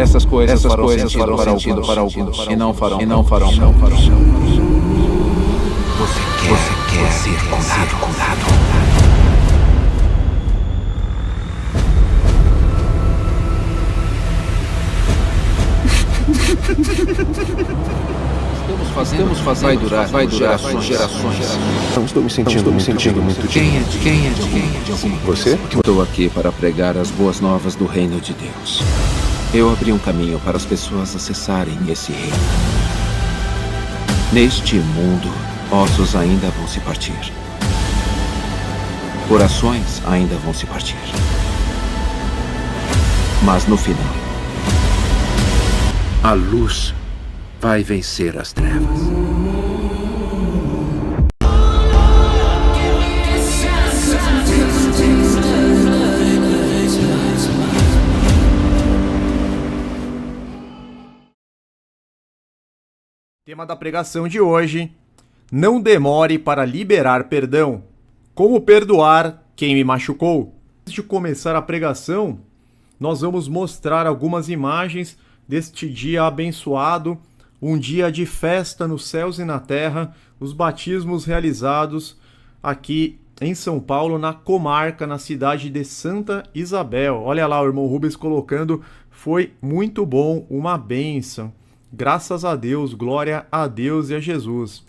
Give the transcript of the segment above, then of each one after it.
Essas coisas farão sentido para alguns e não farão. Você quer ser curado. Estamos fazendo, vai durar gerações. Não estou me sentindo muito Quem é de alguma Você? Estou aqui para pregar as boas novas do reino de Deus. Eu abri um caminho para as pessoas acessarem esse reino. Neste mundo, ossos ainda vão se partir. Corações ainda vão se partir. Mas no final, a luz vai vencer as trevas. Tema da pregação de hoje: não demore para liberar perdão. Como perdoar quem me machucou? Antes de começar a pregação, nós vamos mostrar algumas imagens deste dia abençoado, um dia de festa nos céus e na terra, os batismos realizados aqui em São Paulo, na comarca, na cidade de Santa Isabel. Olha lá o irmão Rubens colocando, foi muito bom, uma bênção. Graças a Deus, glória a Deus e a Jesus.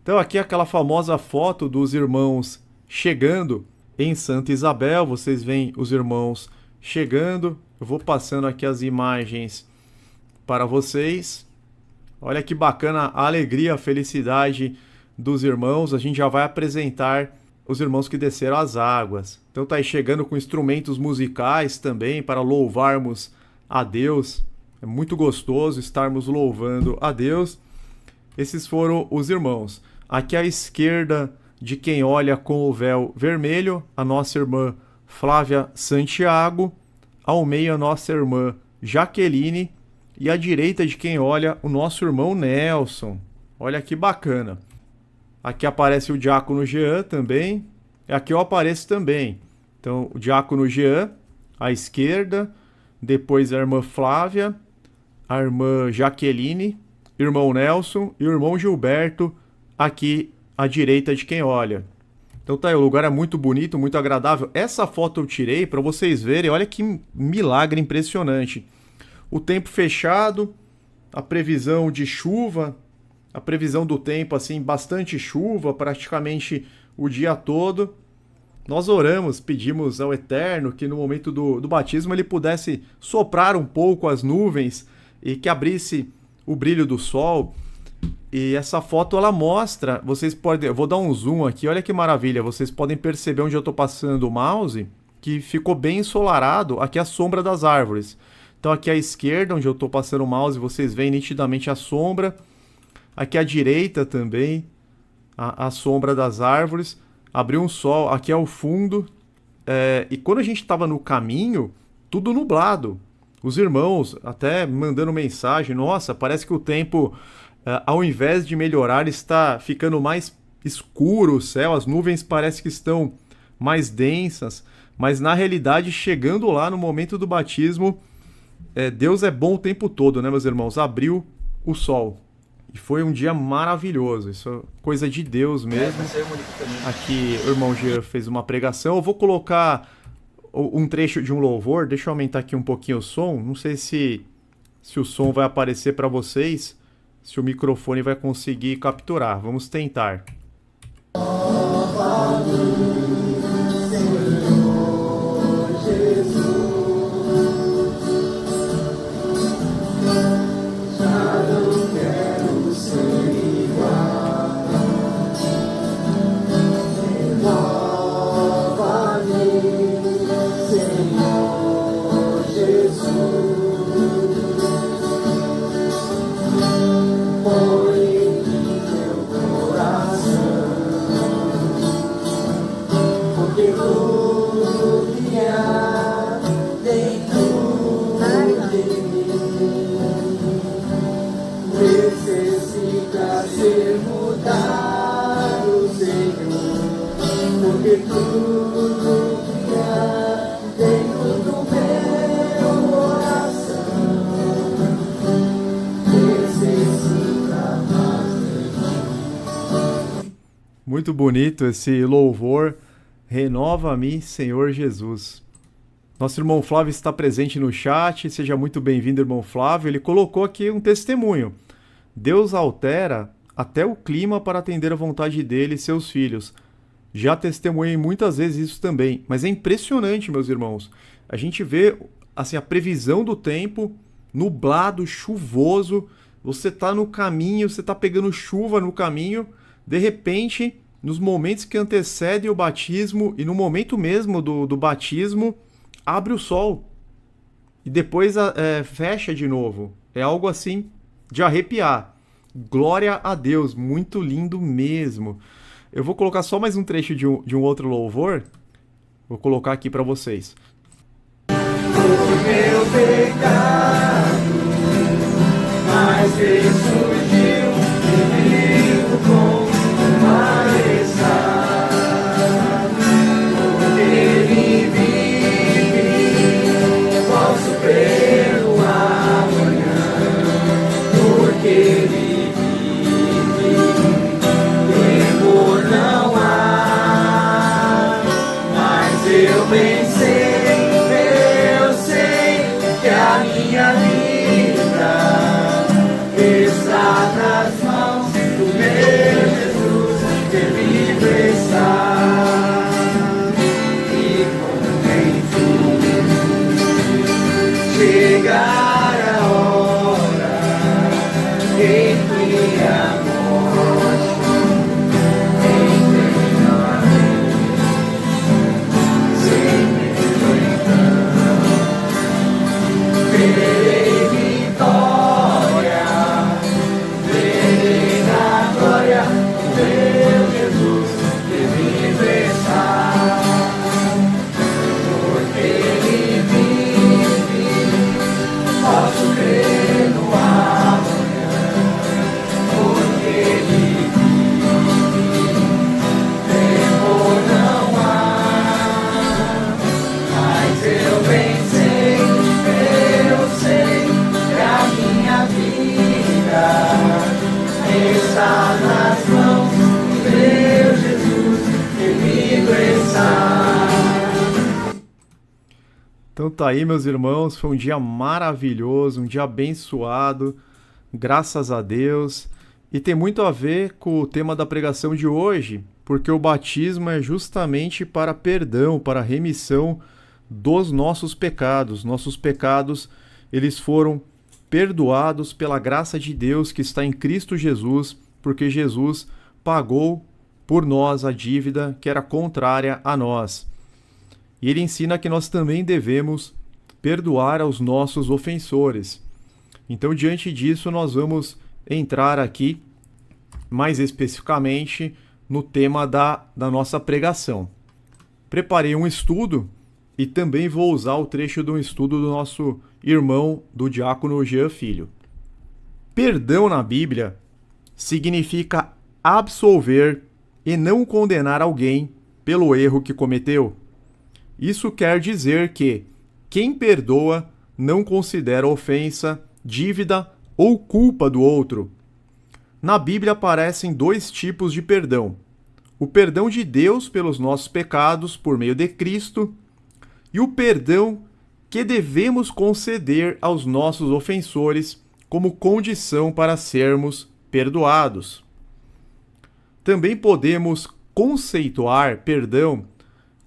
Então aqui aquela famosa foto dos irmãos chegando em Santa Isabel, vocês veem os irmãos chegando. Eu vou passando aqui as imagens para vocês. Olha que bacana a alegria, a felicidade dos irmãos. A gente já vai apresentar os irmãos que desceram as águas. Então tá aí chegando com instrumentos musicais também para louvarmos a Deus. É muito gostoso estarmos louvando a Deus. Esses foram os irmãos. Aqui à esquerda de quem olha com o véu vermelho, a nossa irmã Flávia Santiago. Ao meio, a nossa irmã Jaqueline. E à direita de quem olha, o nosso irmão Nelson. Olha que bacana. Aqui aparece o diácono Jean também. E aqui eu apareço também. Então, o diácono Jean à esquerda. Depois a irmã Flávia, a irmã Jaqueline, irmão Nelson e o irmão Gilberto aqui à direita de quem olha. Então tá aí, o lugar é muito bonito, muito agradável. Essa foto eu tirei para vocês verem, olha que milagre impressionante. O tempo fechado, a previsão de chuva, a previsão do tempo, assim, bastante chuva, praticamente o dia todo. Nós oramos, pedimos ao Eterno que no momento do batismo ele pudesse soprar um pouco as nuvens e que abrisse o brilho do sol. E essa foto ela mostra, vocês podem, eu vou dar um zoom aqui, olha que maravilha, vocês podem perceber onde eu estou passando o mouse, que ficou bem ensolarado aqui a sombra das árvores. Então aqui à esquerda, onde eu estou passando o mouse, vocês veem nitidamente a sombra. Aqui à direita também, a sombra das árvores. Abriu um sol, aqui é o fundo. E quando a gente estava no caminho, tudo nublado. Os irmãos até mandando mensagem, nossa, parece que o tempo, ao invés de melhorar, está ficando mais escuro o céu, as nuvens parece que estão mais densas, mas na realidade, chegando lá no momento do batismo, Deus é bom o tempo todo, né, meus irmãos? Abriu o sol. E foi um dia maravilhoso, isso é coisa de Deus mesmo. Aqui o irmão Jean fez uma pregação, eu vou colocar um trecho de um louvor, deixa eu aumentar aqui um pouquinho o som, não sei se o som vai aparecer para vocês, se o microfone vai conseguir capturar, vamos tentar. Muito bonito esse louvor. Renova-me, Senhor Jesus. Nosso irmão Flávio está presente no chat. Seja muito bem-vindo, irmão Flávio. Ele colocou aqui um testemunho. Deus altera até o clima para atender a vontade dele e seus filhos. Já testemunhei muitas vezes isso também. Mas é impressionante, meus irmãos. A gente vê assim, a previsão do tempo, nublado, chuvoso. Você está no caminho, você está pegando chuva no caminho. De repente, nos momentos que antecedem o batismo e no momento mesmo do batismo, abre o sol e depois fecha de novo. É algo assim de arrepiar. Glória a Deus, muito lindo mesmo. Eu vou colocar só mais um trecho de um outro louvor. Vou colocar aqui para vocês. Por meu pecado, mas ressurgiu e vivo com majestade. Porque ele vive, posso perdoar amanhã. Porque ele vive, temor não há. Mas eu pensei, eu sei que a minha vida está nas mãos do meu Jesus, que livre está. E quando enfim chegar a hora em que a morte enfrentarei, sem medo então, verei vitória, verei na glória o meu Jesus que vive está. Porque ele vive, posso crer no amanhã. Porque ele vive, temor não há. Mas eu bem sei, eu sei que a minha vida está nas mãos do meu Jesus, que livre está. Então tá aí, meus irmãos, foi um dia maravilhoso, um dia abençoado, graças a Deus. E tem muito a ver com o tema da pregação de hoje, porque o batismo é justamente para perdão, para remissão dos nossos pecados. Nossos pecados, eles foram perdoados pela graça de Deus que está em Cristo Jesus, porque Jesus pagou por nós a dívida que era contrária a nós. E ele ensina que nós também devemos perdoar aos nossos ofensores. Então, diante disso, nós vamos entrar aqui, mais especificamente, no tema da nossa pregação. Preparei um estudo e também vou usar o trecho de um estudo do nosso irmão, do diácono Jean Filho. Perdão na Bíblia significa absolver e não condenar alguém pelo erro que cometeu. Isso quer dizer que quem perdoa não considera ofensa, dívida ou culpa do outro. Na Bíblia aparecem dois tipos de perdão: o perdão de Deus pelos nossos pecados por meio de Cristo e o perdão que devemos conceder aos nossos ofensores como condição para sermos perdoados. Também podemos conceituar perdão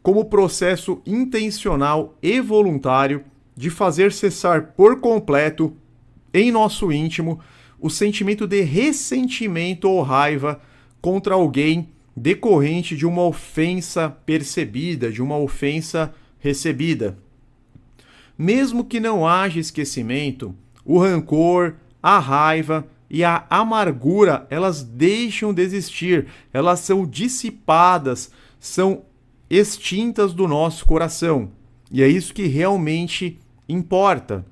como processo intencional e voluntário de fazer cessar por completo em nosso íntimo o sentimento de ressentimento ou raiva contra alguém decorrente de uma ofensa percebida, de uma ofensa recebida. Mesmo que não haja esquecimento, o rancor, a raiva e a amargura, elas deixam de existir, elas são dissipadas, são extintas do nosso coração. E é isso que realmente importa.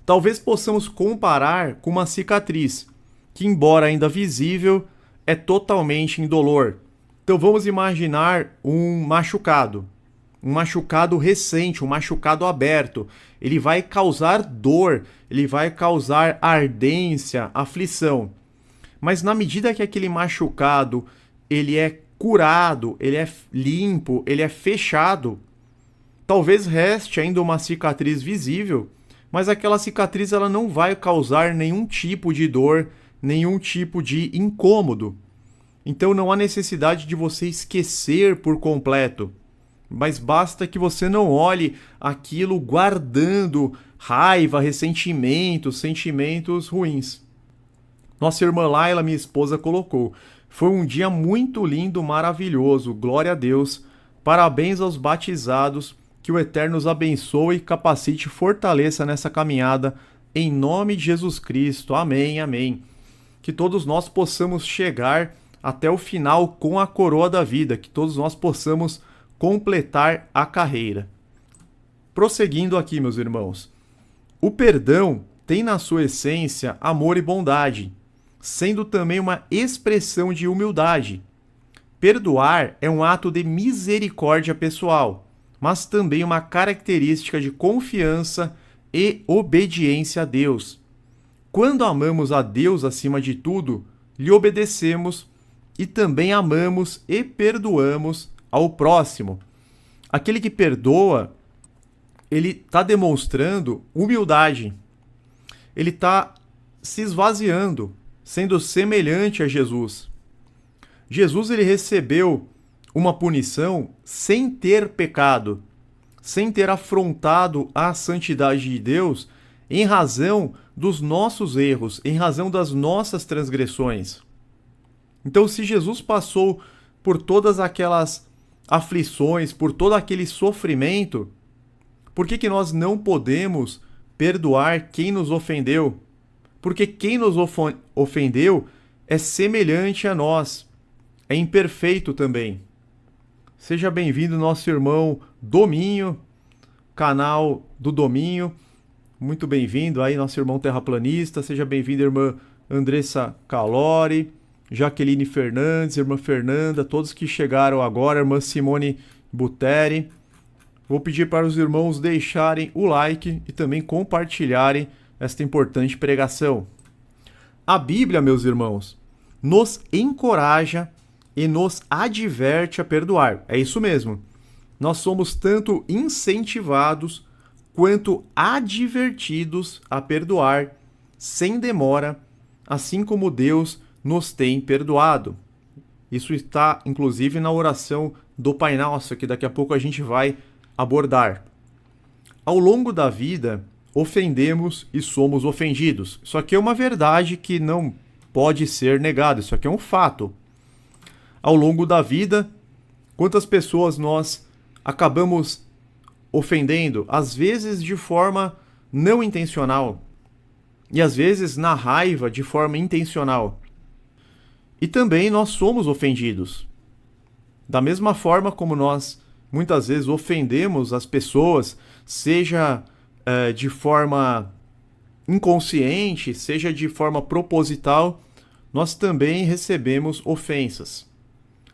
Talvez possamos comparar com uma cicatriz, que embora ainda visível, é totalmente indolor. Então vamos imaginar um machucado recente, um machucado aberto. Ele vai causar dor, ele vai causar ardência, aflição. Mas na medida que aquele machucado ele é curado, ele é limpo, ele é fechado. Talvez reste ainda uma cicatriz visível, mas aquela cicatriz ela não vai causar nenhum tipo de dor, nenhum tipo de incômodo. Então não há necessidade de você esquecer por completo, mas basta que você não olhe aquilo guardando raiva, ressentimentos, sentimentos ruins. Nossa irmã Laila, minha esposa, colocou: foi um dia muito lindo, maravilhoso, glória a Deus, parabéns aos batizados, que o Eterno os abençoe, capacite e fortaleça nessa caminhada, em nome de Jesus Cristo, amém, amém. Que todos nós possamos chegar até o final com a coroa da vida, que todos nós possamos completar a carreira. Prosseguindo aqui, meus irmãos, o perdão tem na sua essência amor e bondade, sendo também uma expressão de humildade. Perdoar é um ato de misericórdia pessoal, mas também uma característica de confiança e obediência a Deus. Quando amamos a Deus acima de tudo, lhe obedecemos e também amamos e perdoamos ao próximo. Aquele que perdoa, ele está demonstrando humildade. Ele está se esvaziando, sendo semelhante a Jesus. Jesus ele recebeu uma punição sem ter pecado, sem ter afrontado a santidade de Deus em razão dos nossos erros, em razão das nossas transgressões. Então, se Jesus passou por todas aquelas aflições, por todo aquele sofrimento, por que nós não podemos perdoar quem nos ofendeu? Porque quem nos ofendeu é semelhante a nós, é imperfeito também. Seja bem-vindo, nosso irmão Dominho, canal do Dominho. Muito bem-vindo aí, nosso irmão terraplanista. Seja bem-vindo, irmã Andressa Calori, Jaqueline Fernandes, irmã Fernanda, todos que chegaram agora, irmã Simone Buteri. Vou pedir para os irmãos deixarem o like e também compartilharem esta importante pregação. A Bíblia, meus irmãos, nos encoraja e nos adverte a perdoar. É isso mesmo. Nós somos tanto incentivados quanto advertidos a perdoar sem demora, assim como Deus nos tem perdoado. Isso está, inclusive, na oração do Pai Nosso, que daqui a pouco a gente vai abordar. Ao longo da vida, ofendemos e somos ofendidos. Isso aqui é uma verdade que não pode ser negada. Isso aqui é um fato. Ao longo da vida, quantas pessoas nós acabamos ofendendo? Às vezes de forma não intencional. E às vezes na raiva de forma intencional. E também nós somos ofendidos. Da mesma forma como nós muitas vezes ofendemos as pessoas, seja de forma inconsciente, seja de forma proposital, nós também recebemos ofensas.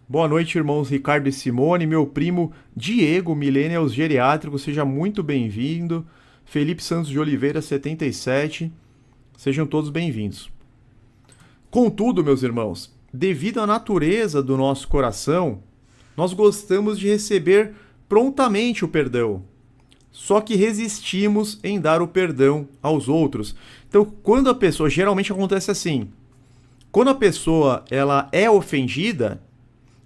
Boa noite, irmãos Ricardo e Simone, meu primo Diego, Millennials Geriátrico, seja muito bem-vindo. Felipe Santos de Oliveira, 77, sejam todos bem-vindos. Contudo, meus irmãos, devido à natureza do nosso coração, nós gostamos de receber prontamente o perdão. Só que resistimos em dar o perdão aos outros. Então, quando a pessoa, geralmente acontece assim, quando a pessoa ela é ofendida,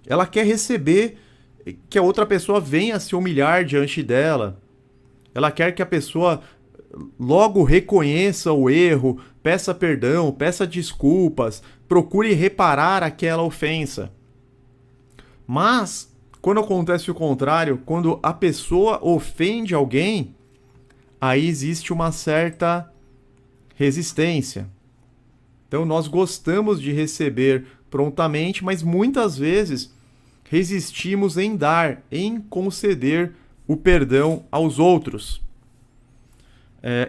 ela quer receber que a outra pessoa venha se humilhar diante dela. Ela quer que a pessoa logo reconheça o erro, peça perdão, peça desculpas, procure reparar aquela ofensa. Mas, quando acontece o contrário, quando a pessoa ofende alguém, aí existe uma certa resistência. Então, nós gostamos de receber prontamente, mas muitas vezes resistimos em dar, em conceder o perdão aos outros.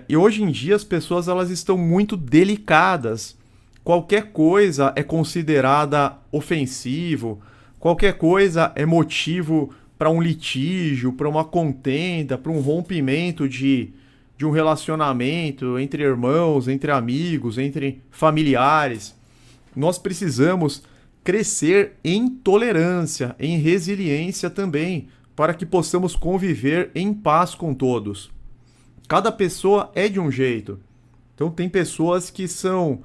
E hoje em dia as pessoas elas estão muito delicadas. Qualquer coisa é considerada ofensivo, qualquer coisa é motivo para um litígio, para uma contenda, para um rompimento de um relacionamento entre irmãos, entre amigos, entre familiares. Nós precisamos crescer em tolerância, em resiliência também, para que possamos conviver em paz com todos. Cada pessoa é de um jeito. Então tem pessoas que são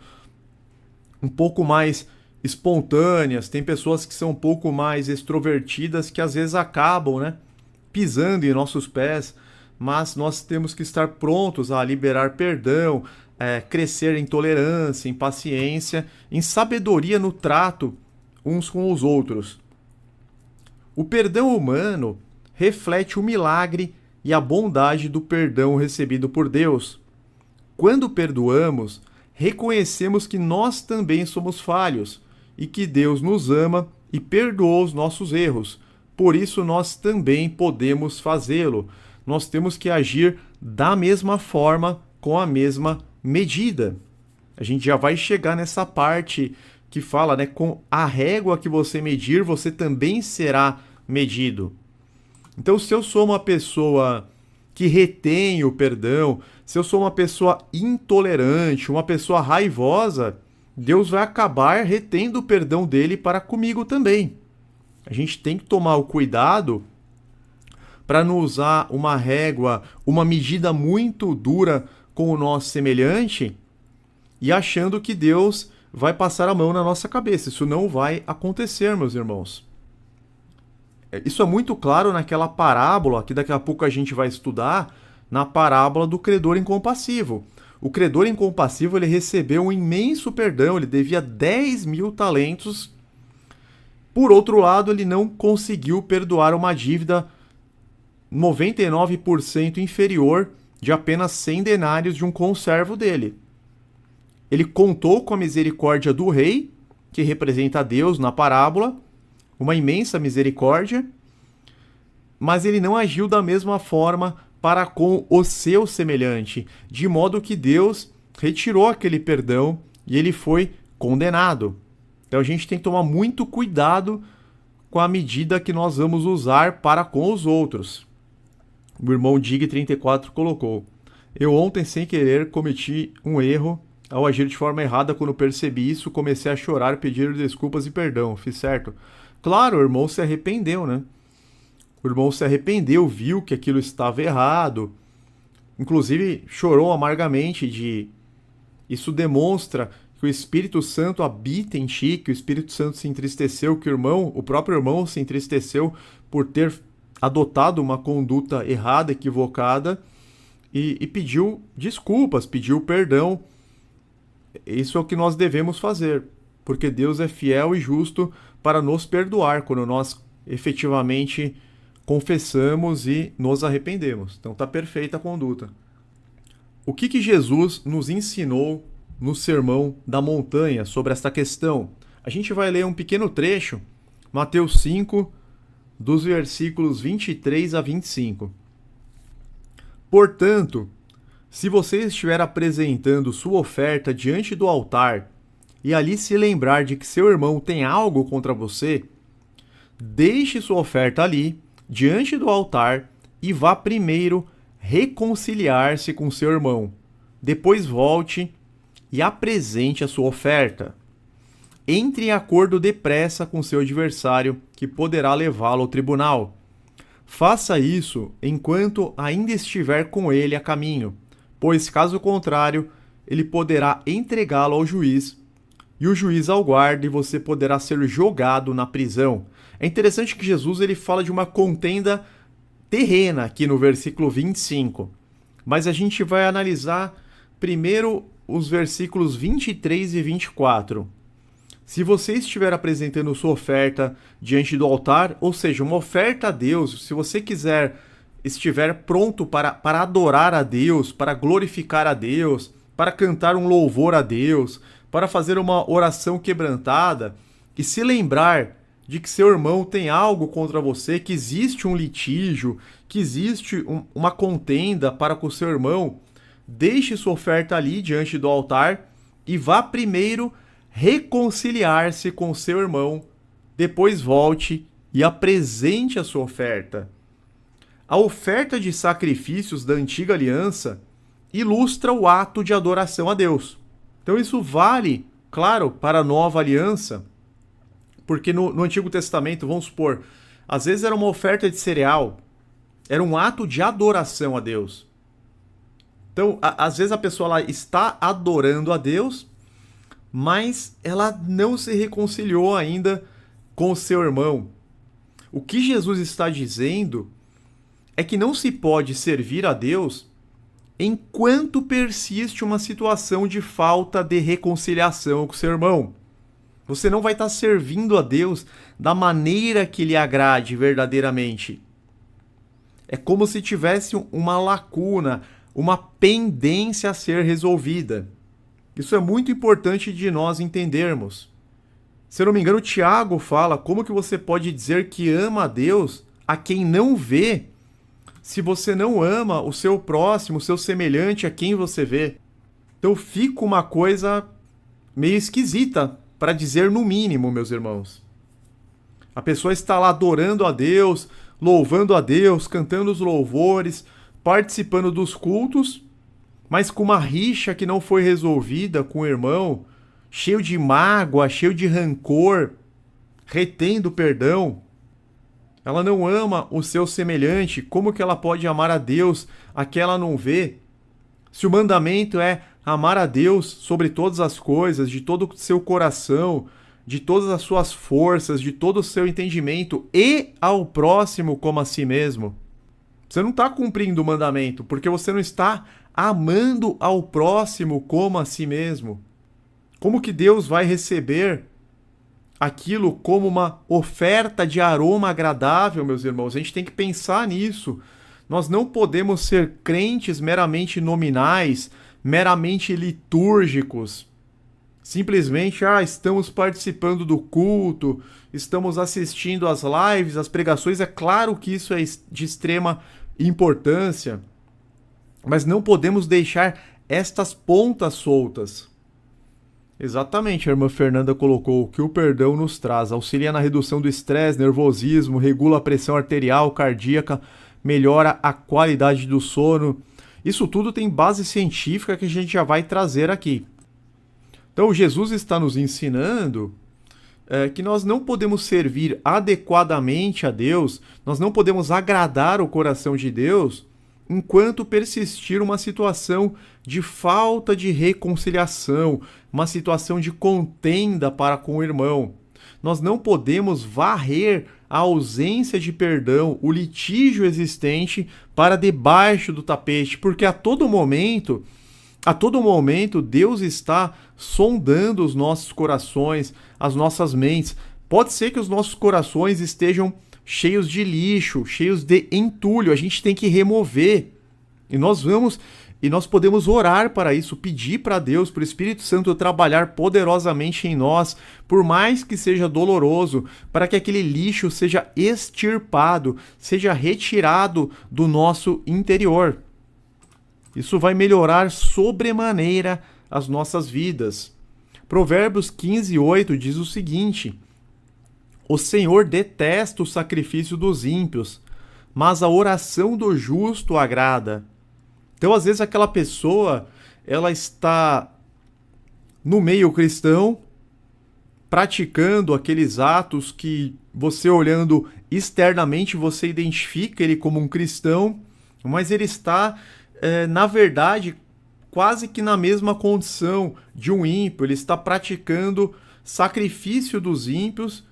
um pouco mais espontâneas, tem pessoas que são um pouco mais extrovertidas que às vezes acabam, né, pisando em nossos pés, mas nós temos que estar prontos a liberar perdão, crescer em tolerância, em paciência, em sabedoria no trato uns com os outros. O perdão humano reflete o milagre e a bondade do perdão recebido por Deus. Quando perdoamos, reconhecemos que nós também somos falhos e que Deus nos ama e perdoou os nossos erros. Por isso nós também podemos fazê-lo. Nós temos que agir da mesma forma, com a mesma medida. A gente já vai chegar nessa parte que fala, né, com a régua que você medir, você também será medido. Então, se eu sou uma pessoa que retém o perdão, se eu sou uma pessoa intolerante, uma pessoa raivosa, Deus vai acabar retendo o perdão dele para comigo também. A gente tem que tomar o cuidado para não usar uma régua, uma medida muito dura com o nosso semelhante e achando que Deus vai passar a mão na nossa cabeça. Isso não vai acontecer, meus irmãos. Isso é muito claro naquela parábola que daqui a pouco a gente vai estudar, na parábola do credor incompassivo. O credor incompassivo, ele recebeu um imenso perdão, ele devia 10.000 talentos. Por outro lado, ele não conseguiu perdoar uma dívida 99% inferior de apenas 100 denários de um conservo dele. Ele contou com a misericórdia do rei, que representa Deus na parábola, uma imensa misericórdia, mas ele não agiu da mesma forma para com o seu semelhante, de modo que Deus retirou aquele perdão e ele foi condenado. Então a gente tem que tomar muito cuidado com a medida que nós vamos usar para com os outros. O irmão Dig34 colocou: eu ontem, sem querer, cometi um erro ao agir de forma errada. Quando percebi isso, comecei a chorar, pedir desculpas e perdão. Fiz certo? Claro, o irmão se arrependeu, né? O irmão se arrependeu, viu que aquilo estava errado. Inclusive, chorou amargamente. Isso demonstra que o Espírito Santo habita em ti, que o Espírito Santo se entristeceu, que o próprio irmão se entristeceu por ter adotado uma conduta errada, equivocada, e pediu desculpas, pediu perdão. Isso é o que nós devemos fazer, porque Deus é fiel e justo para nos perdoar quando nós efetivamente confessamos e nos arrependemos. Então está perfeita a conduta. O que Jesus nos ensinou no Sermão da Montanha sobre esta questão? A gente vai ler um pequeno trecho, Mateus 5, dos versículos 23 a 25. Portanto, se você estiver apresentando sua oferta diante do altar e ali se lembrar de que seu irmão tem algo contra você, deixe sua oferta ali, diante do altar, e vá primeiro reconciliar-se com seu irmão. Depois volte e apresente a sua oferta. Entre em acordo depressa com seu adversário, que poderá levá-lo ao tribunal. Faça isso enquanto ainda estiver com ele a caminho, pois, caso contrário, ele poderá entregá-lo ao juiz, e o juiz ao guarda, e você poderá ser jogado na prisão. É interessante que Jesus ele fala de uma contenda terrena aqui no versículo 25, mas a gente vai analisar primeiro os versículos 23 e 24. Se você estiver apresentando sua oferta diante do altar, ou seja, uma oferta a Deus, se você estiver pronto para adorar a Deus, para glorificar a Deus, para cantar um louvor a Deus, para fazer uma oração quebrantada, e se lembrar de que seu irmão tem algo contra você, que existe um litígio, que existe uma contenda para com seu irmão, deixe sua oferta ali diante do altar e vá primeiro reconciliar-se com seu irmão, depois volte e apresente a sua oferta. A oferta de sacrifícios da antiga aliança ilustra o ato de adoração a Deus. Então isso vale, claro, para a nova aliança. Porque no Antigo Testamento, vamos supor, às vezes era uma oferta de cereal, era um ato de adoração a Deus. Então, às vezes a pessoa lá está adorando a Deus, mas ela não se reconciliou ainda com o seu irmão. O que Jesus está dizendo é que não se pode servir a Deus enquanto persiste uma situação de falta de reconciliação com o seu irmão. Você não vai estar servindo a Deus da maneira que lhe agrade verdadeiramente. É como se tivesse uma lacuna, uma pendência a ser resolvida. Isso é muito importante de nós entendermos. Se eu não me engano, Tiago fala como que você pode dizer que ama a Deus a quem não vê, se você não ama o seu próximo, o seu semelhante a quem você vê. Então fica uma coisa meio esquisita, para dizer no mínimo, meus irmãos. A pessoa está lá adorando a Deus, louvando a Deus, cantando os louvores, participando dos cultos, mas com uma rixa que não foi resolvida com o irmão, cheio de mágoa, cheio de rancor, retendo perdão. Ela não ama o seu semelhante. Como que ela pode amar a Deus a que ela não vê? Se o mandamento é amar a Deus sobre todas as coisas, de todo o seu coração, de todas as suas forças, de todo o seu entendimento, e ao próximo como a si mesmo, você não está cumprindo o mandamento, porque você não está amando ao próximo como a si mesmo. Como que Deus vai receber aquilo como uma oferta de aroma agradável, meus irmãos? A gente tem que pensar nisso. Nós não podemos ser crentes meramente nominais, meramente litúrgicos. Simplesmente, estamos participando do culto, estamos assistindo às lives, às pregações. É claro que isso é de extrema importância, mas não podemos deixar estas pontas soltas. Exatamente, a irmã Fernanda colocou que o perdão nos traz, auxilia na redução do estresse, nervosismo, regula a pressão arterial, cardíaca, melhora a qualidade do sono. Isso tudo tem base científica que a gente já vai trazer aqui. Então Jesus está nos ensinando que nós não podemos servir adequadamente a Deus, nós não podemos agradar o coração de Deus enquanto persistir uma situação de falta de reconciliação, uma situação de contenda para com o irmão. Nós não podemos varrer a ausência de perdão, o litígio existente para debaixo do tapete, porque a todo momento Deus está sondando os nossos corações, as nossas mentes. Pode ser que os nossos corações estejam cheios de lixo, cheios de entulho, a gente tem que remover. E nós podemos orar para isso, pedir para Deus, para o Espírito Santo trabalhar poderosamente em nós, por mais que seja doloroso, para que aquele lixo seja extirpado, seja retirado do nosso interior. Isso vai melhorar sobremaneira as nossas vidas. Provérbios 15:8 diz o seguinte: o Senhor detesta o sacrifício dos ímpios, mas a oração do justo agrada. Então, às vezes, aquela pessoa, ela está no meio cristão, praticando aqueles atos que você olhando externamente, você identifica ele como um cristão, mas ele está, na verdade, quase que na mesma condição de um ímpio. Ele está praticando sacrifício dos ímpios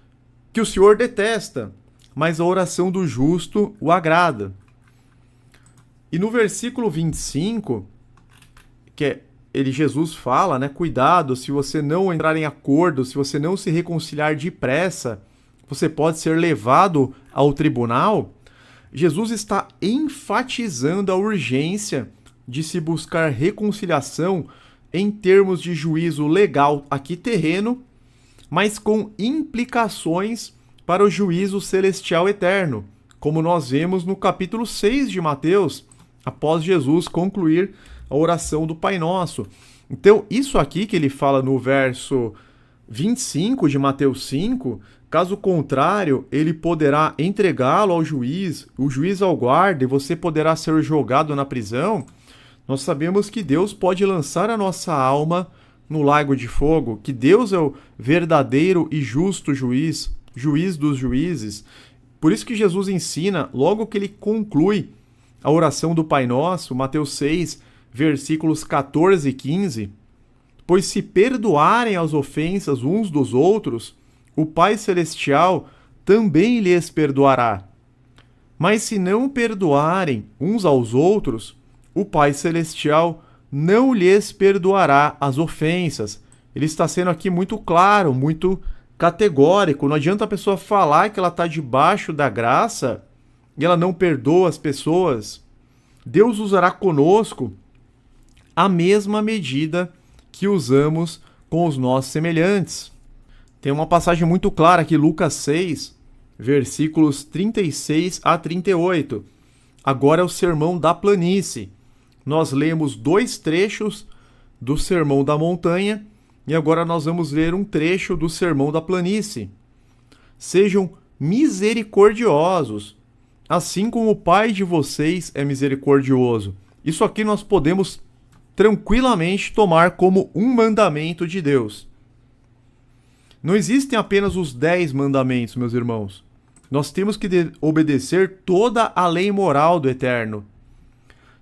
que o Senhor detesta, mas a oração do justo o agrada. E no versículo 25, Jesus fala, cuidado, se você não entrar em acordo, se você não se reconciliar depressa, você pode ser levado ao tribunal. Jesus está enfatizando a urgência de se buscar reconciliação em termos de juízo legal aqui terreno, mas com implicações para o juízo celestial eterno, como nós vemos no capítulo 6 de Mateus, após Jesus concluir a oração do Pai Nosso. Então, isso aqui que ele fala no verso 25 de Mateus 5, caso contrário, ele poderá entregá-lo ao juiz, o juiz ao guarda, e você poderá ser jogado na prisão. Nós sabemos que Deus pode lançar a nossa alma no lago de fogo, que Deus é o verdadeiro e justo juiz, juiz dos juízes. Por isso que Jesus ensina, logo que ele conclui a oração do Pai Nosso, Mateus 6, versículos 14 e 15, pois se perdoarem as ofensas uns dos outros, o Pai Celestial também lhes perdoará. Mas se não perdoarem uns aos outros, o Pai Celestial não lhes perdoará as ofensas. Ele está sendo aqui muito claro, muito categórico. Não adianta a pessoa falar que ela está debaixo da graça e ela não perdoa as pessoas. Deus usará conosco a mesma medida que usamos com os nossos semelhantes. Tem uma passagem muito clara aqui, Lucas 6, versículos 36 a 38. Agora é o Sermão da Planície. Nós lemos 2 trechos do Sermão da Montanha e agora nós vamos ler um trecho do Sermão da Planície. Sejam misericordiosos, assim como o Pai de vocês é misericordioso. Isso aqui nós podemos tranquilamente tomar como um mandamento de Deus. Não existem apenas os 10 mandamentos, meus irmãos. Nós temos que obedecer toda a lei moral do Eterno.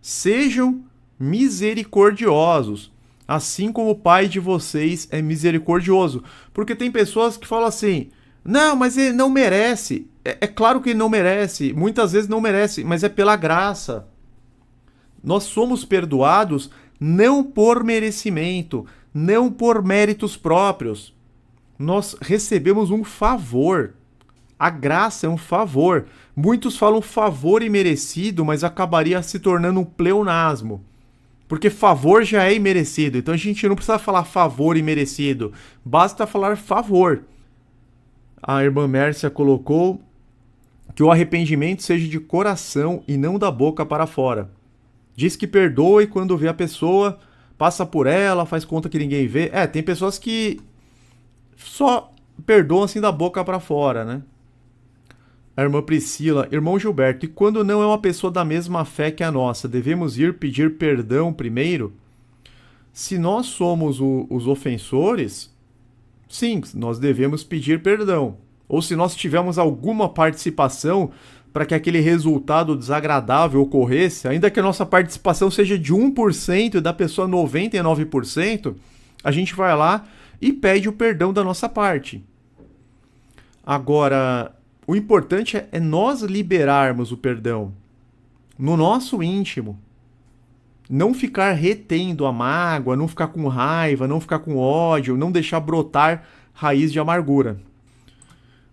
Sejam misericordiosos, assim como o Pai de vocês é misericordioso. Porque tem pessoas que falam assim, não, mas ele não merece. É claro que ele não merece, muitas vezes não merece, mas é pela graça. Nós somos perdoados não por merecimento, não por méritos próprios. Nós recebemos um favor. A graça é um favor. Muitos falam favor imerecido, mas acabaria se tornando um pleonasmo. Porque favor já é imerecido. Então a gente não precisa falar favor imerecido. Basta falar favor. A irmã Mércia colocou que o arrependimento seja de coração e não da boca para fora. Diz que perdoa e quando vê a pessoa, passa por ela, faz conta que ninguém vê. Tem pessoas que só perdoam assim da boca para fora, né? A irmã Priscila, irmão Gilberto, e quando não é uma pessoa da mesma fé que a nossa, devemos ir pedir perdão primeiro? Se nós somos os ofensores, sim, nós devemos pedir perdão. Ou se nós tivermos alguma participação para que aquele resultado desagradável ocorresse, ainda que a nossa participação seja de 1% e da pessoa 99%, a gente vai lá e pede o perdão da nossa parte. Agora, o importante é nós liberarmos o perdão no nosso íntimo. Não ficar retendo a mágoa, não ficar com raiva, não ficar com ódio, não deixar brotar raiz de amargura.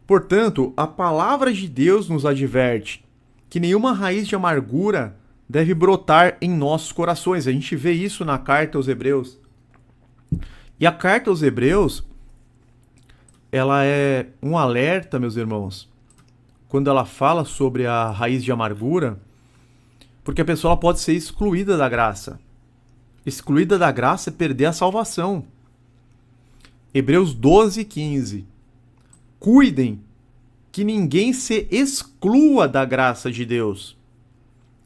Portanto, a palavra de Deus nos adverte que nenhuma raiz de amargura deve brotar em nossos corações. A gente vê isso na carta aos Hebreus. E a carta aos Hebreus, ela é um alerta, meus irmãos, quando ela fala sobre a raiz de amargura, porque a pessoa pode ser excluída da graça. Excluída da graça é perder a salvação. Hebreus 12, 15. Cuidem que ninguém se exclua da graça de Deus,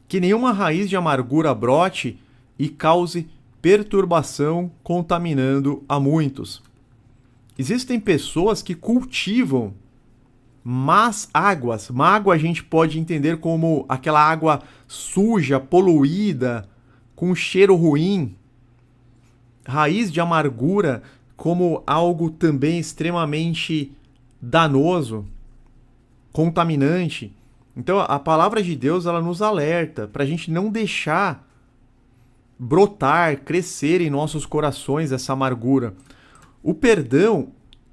que nenhuma raiz de amargura brote e cause perturbação, contaminando a muitos. Existem pessoas que cultivam más águas. Má água a gente pode entender como aquela água suja, poluída, com cheiro ruim. Raiz de amargura como algo também extremamente danoso, contaminante. Então a palavra de Deus ela nos alerta para a gente não deixar brotar, crescer em nossos corações essa amargura. O perdão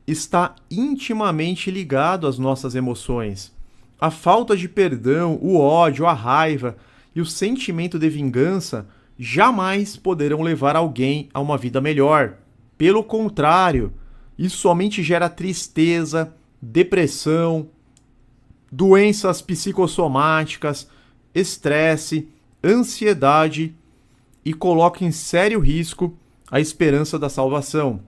está intimamente ligado às nossas emoções. A falta de perdão, o ódio, a raiva e o sentimento de vingança jamais poderão levar alguém a uma vida melhor. Pelo contrário, isso somente gera tristeza, depressão, doenças psicossomáticas, estresse, ansiedade e coloca em sério risco a esperança da salvação.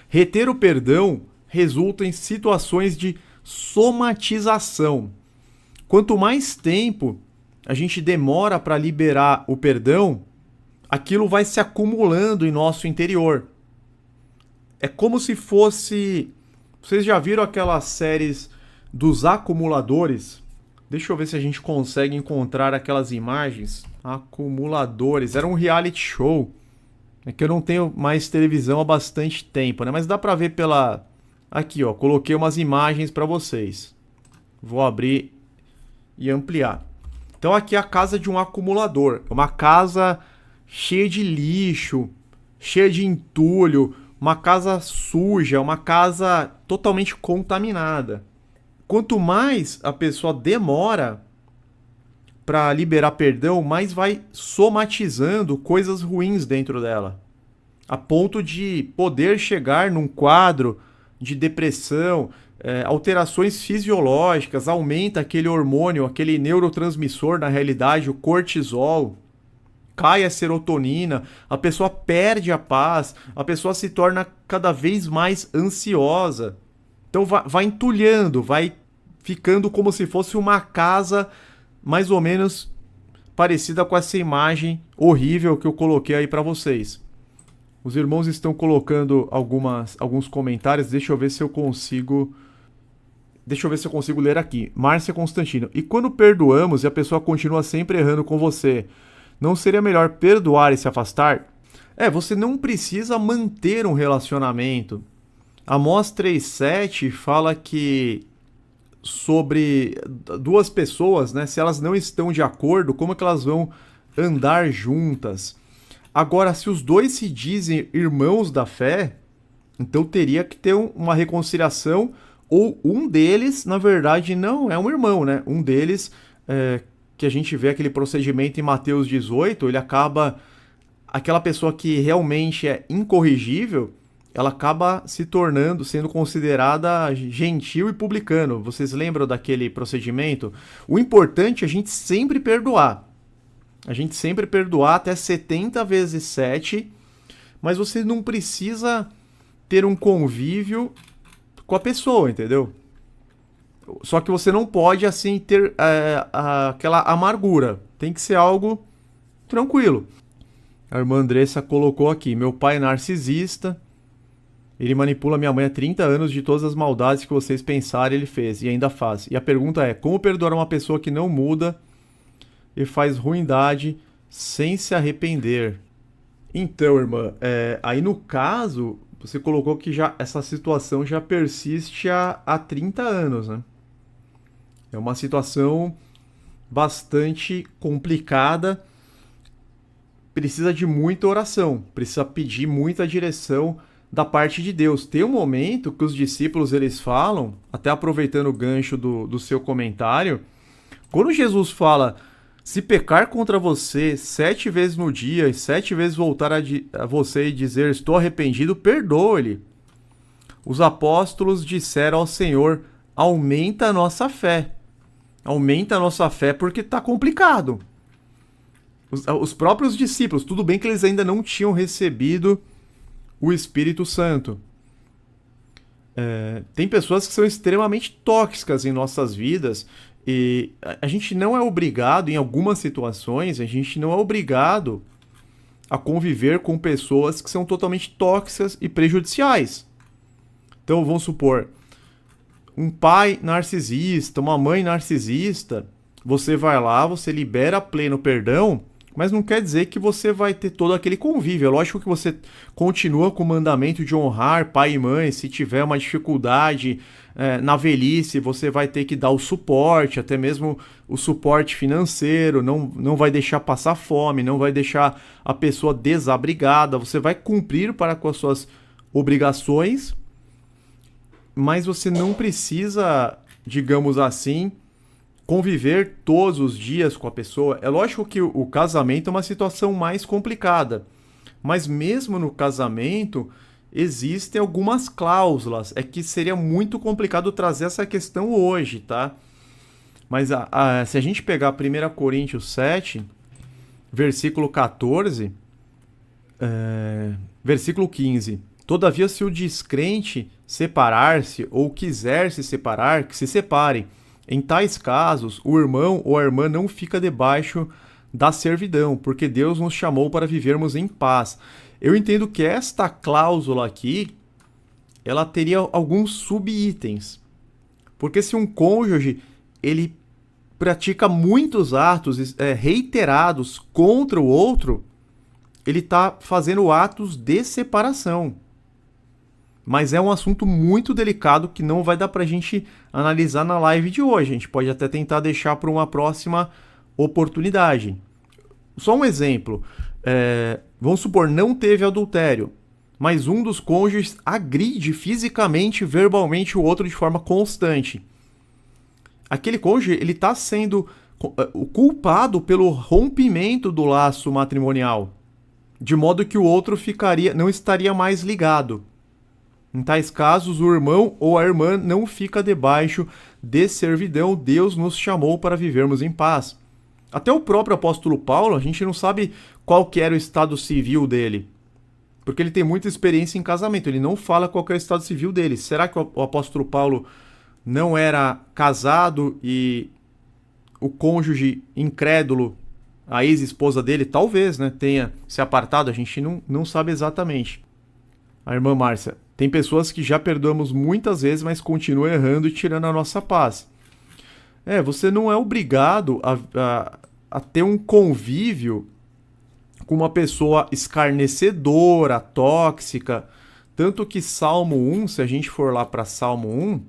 Reter o perdão resulta em situações de somatização. Quanto mais tempo a gente demora para liberar o perdão, aquilo vai se acumulando em nosso interior. É como se fosse... Vocês já viram aquelas séries dos acumuladores? Deixa eu ver se a gente consegue encontrar aquelas imagens. Acumuladores. Era um reality show. É que eu não tenho mais televisão há bastante tempo, né? Mas dá pra ver pela... Aqui, ó. Coloquei umas imagens pra vocês. Vou abrir e ampliar. Então aqui é a casa de um acumulador. É uma casa cheia de lixo, cheia de entulho, uma casa suja, uma casa totalmente contaminada. Quanto mais a pessoa demora para liberar perdão, mais vai somatizando coisas ruins dentro dela, a ponto de poder chegar num quadro de depressão, alterações fisiológicas, aumenta aquele hormônio, aquele neurotransmissor, na realidade, o cortisol, cai a serotonina, a pessoa perde a paz, a pessoa se torna cada vez mais ansiosa. Então vai entulhando, vai ficando como se fosse uma casa mais ou menos parecida com essa imagem horrível que eu coloquei aí para vocês. Os irmãos estão colocando alguns comentários, deixa eu ver se eu consigo ler aqui. Márcia Constantino. E quando perdoamos e a pessoa continua sempre errando com você, não seria melhor perdoar e se afastar? Você não precisa manter um relacionamento. Amós 3,7 fala que sobre duas pessoas, né, se elas não estão de acordo, como é que elas vão andar juntas? Agora, se os dois se dizem irmãos da fé, então teria que ter uma reconciliação, ou um deles, na verdade, não é um irmão, né? Um deles, que a gente vê aquele procedimento em Mateus 18, ele acaba... Aquela pessoa que realmente é incorrigível, ela acaba sendo considerada gentil e publicano. Vocês lembram daquele procedimento? O importante é a gente sempre perdoar. A gente sempre perdoar até 70 vezes 7, mas você não precisa ter um convívio com a pessoa, entendeu? Só que você não pode, assim, ter aquela amargura. Tem que ser algo tranquilo. A irmã Andressa colocou aqui: meu pai é narcisista, ele manipula minha mãe há 30 anos, de todas as maldades que vocês pensarem ele fez e ainda faz. E a pergunta é: como perdoar uma pessoa que não muda e faz ruindade sem se arrepender? Então, irmã, aí no caso, você colocou que essa situação já persiste há 30 anos, né? É uma situação bastante complicada, precisa de muita oração, precisa pedir muita direção da parte de Deus. Tem um momento que os discípulos eles falam, até aproveitando o gancho do seu comentário, quando Jesus fala: se pecar contra você 7 vezes no dia e 7 vezes voltar a você e dizer estou arrependido, perdoe-lhe. Os apóstolos disseram ao Senhor: aumenta a nossa fé. Aumenta a nossa fé porque está complicado. Os próprios discípulos, tudo bem que eles ainda não tinham recebido o Espírito Santo. Tem pessoas que são extremamente tóxicas em nossas vidas e a gente não é obrigado, em algumas situações, a gente não é obrigado a conviver com pessoas que são totalmente tóxicas e prejudiciais. Então, vamos supor, um pai narcisista, uma mãe narcisista, você vai lá, você libera pleno perdão, mas não quer dizer que você vai ter todo aquele convívio. É lógico que você continua com o mandamento de honrar pai e mãe. Se tiver uma dificuldade na velhice, você vai ter que dar o suporte, até mesmo o suporte financeiro, não vai deixar passar fome, não vai deixar a pessoa desabrigada. Você vai cumprir para com as suas obrigações, mas você não precisa, digamos assim, conviver todos os dias com a pessoa. É lógico que o casamento é uma situação mais complicada, mas mesmo no casamento existem algumas cláusulas. É que seria muito complicado trazer essa questão hoje, tá? Mas se a gente pegar 1 Coríntios 7, versículo 14, versículo 15: todavia, se o descrente separar-se ou quiser se separar, que se separe. Em tais casos, o irmão ou a irmã não fica debaixo da servidão, porque Deus nos chamou para vivermos em paz. Eu entendo que esta cláusula aqui, ela teria alguns subitens. Porque se um cônjuge, ele pratica muitos atos reiterados contra o outro, ele está fazendo atos de separação. Mas é um assunto muito delicado que não vai dar para a gente analisar na live de hoje. A gente pode até tentar deixar para uma próxima oportunidade. Só um exemplo. Vamos supor, não teve adultério, mas um dos cônjuges agride fisicamente, verbalmente o outro de forma constante. Aquele cônjuge, ele está sendo culpado pelo rompimento do laço matrimonial, de modo que o outro não estaria mais ligado. Em tais casos, o irmão ou a irmã não fica debaixo de servidão. Deus nos chamou para vivermos em paz. Até o próprio apóstolo Paulo, a gente não sabe qual que era o estado civil dele, porque ele tem muita experiência em casamento. Ele não fala qual que é o estado civil dele. Será que o apóstolo Paulo não era casado e o cônjuge incrédulo, a ex-esposa dele, talvez, né, tenha se apartado? A gente não sabe exatamente. A irmã Márcia, tem pessoas que já perdoamos muitas vezes, mas continuam errando e tirando a nossa paz. Você não é obrigado a ter um convívio com uma pessoa escarnecedora, tóxica. Tanto que Salmo 1, se a gente for lá para Salmo 1,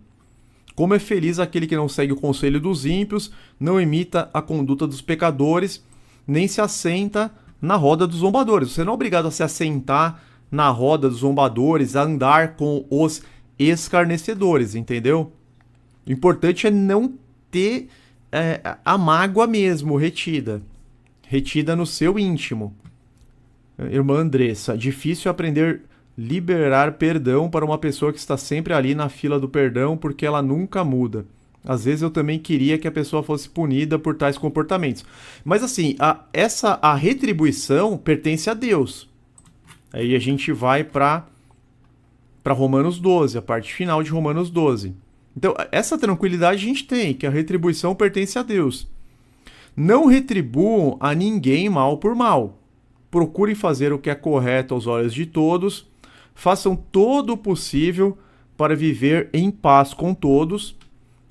como é feliz aquele que não segue o conselho dos ímpios, não imita a conduta dos pecadores, nem se assenta na roda dos zombadores. Você não é obrigado a se assentar na roda dos zombadores, a andar com os escarnecedores, entendeu? O importante é não ter a mágoa mesmo retida no seu íntimo. Irmã Andressa, difícil aprender liberar perdão para uma pessoa que está sempre ali na fila do perdão porque ela nunca muda. Às vezes eu também queria que a pessoa fosse punida por tais comportamentos. Mas assim, a retribuição pertence a Deus. Aí a gente vai para Romanos 12, a parte final de Romanos 12. Então, essa tranquilidade a gente tem, que a retribuição pertence a Deus. Não retribuam a ninguém mal por mal. Procurem fazer o que é correto aos olhos de todos. Façam todo o possível para viver em paz com todos.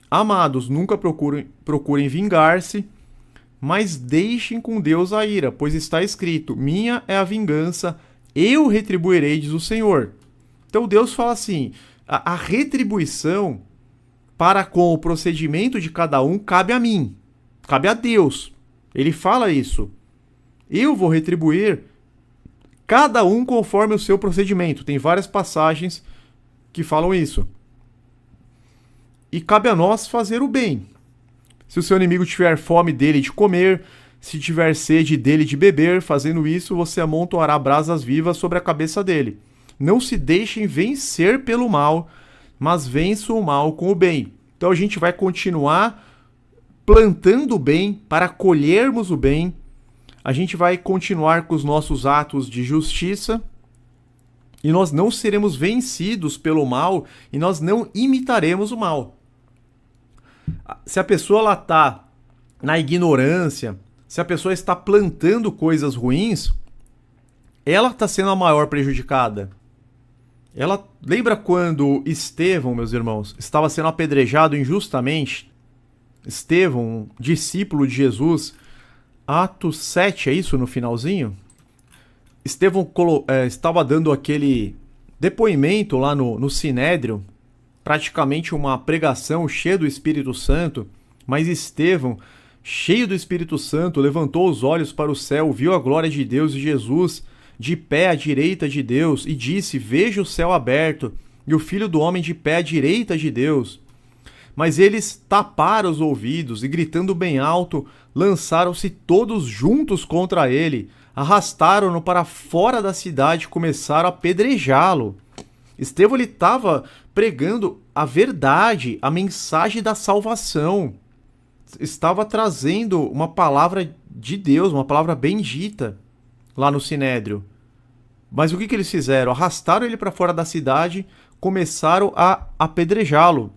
Amados, nunca procurem vingar-se, mas deixem com Deus a ira, pois está escrito: minha é a vingança, eu retribuirei, diz o Senhor. Então Deus fala assim, a retribuição para com o procedimento de cada um cabe a mim, cabe a Deus. Ele fala isso. Eu vou retribuir cada um conforme o seu procedimento. Tem várias passagens que falam isso. E cabe a nós fazer o bem. Se o seu inimigo tiver fome dele de comer, se tiver sede dele de beber, fazendo isso, você amontoará brasas vivas sobre a cabeça dele. Não se deixem vencer pelo mal, mas vençam o mal com o bem. Então a gente vai continuar plantando o bem para colhermos o bem. A gente vai continuar com os nossos atos de justiça e nós não seremos vencidos pelo mal e nós não imitaremos o mal. Se a pessoa está na ignorância, se a pessoa está plantando coisas ruins, ela está sendo a maior prejudicada. Lembra quando Estevão, meus irmãos, estava sendo apedrejado injustamente? Estevão, discípulo de Jesus, Atos 7, é isso no finalzinho? Estevão estava dando aquele depoimento lá no Sinédrio, praticamente uma pregação cheia do Espírito Santo, mas Estevão, cheio do Espírito Santo, levantou os olhos para o céu, viu a glória de Deus e Jesus de pé à direita de Deus e disse: veja o céu aberto e o Filho do Homem de pé à direita de Deus. Mas eles taparam os ouvidos e, gritando bem alto, lançaram-se todos juntos contra ele, arrastaram-no para fora da cidade e começaram a apedrejá-lo. Estevão estava pregando a verdade, a mensagem da salvação. Estava trazendo uma palavra de Deus, uma palavra bendita lá no Sinédrio. Mas o que eles fizeram? Arrastaram ele para fora da cidade, começaram a apedrejá-lo.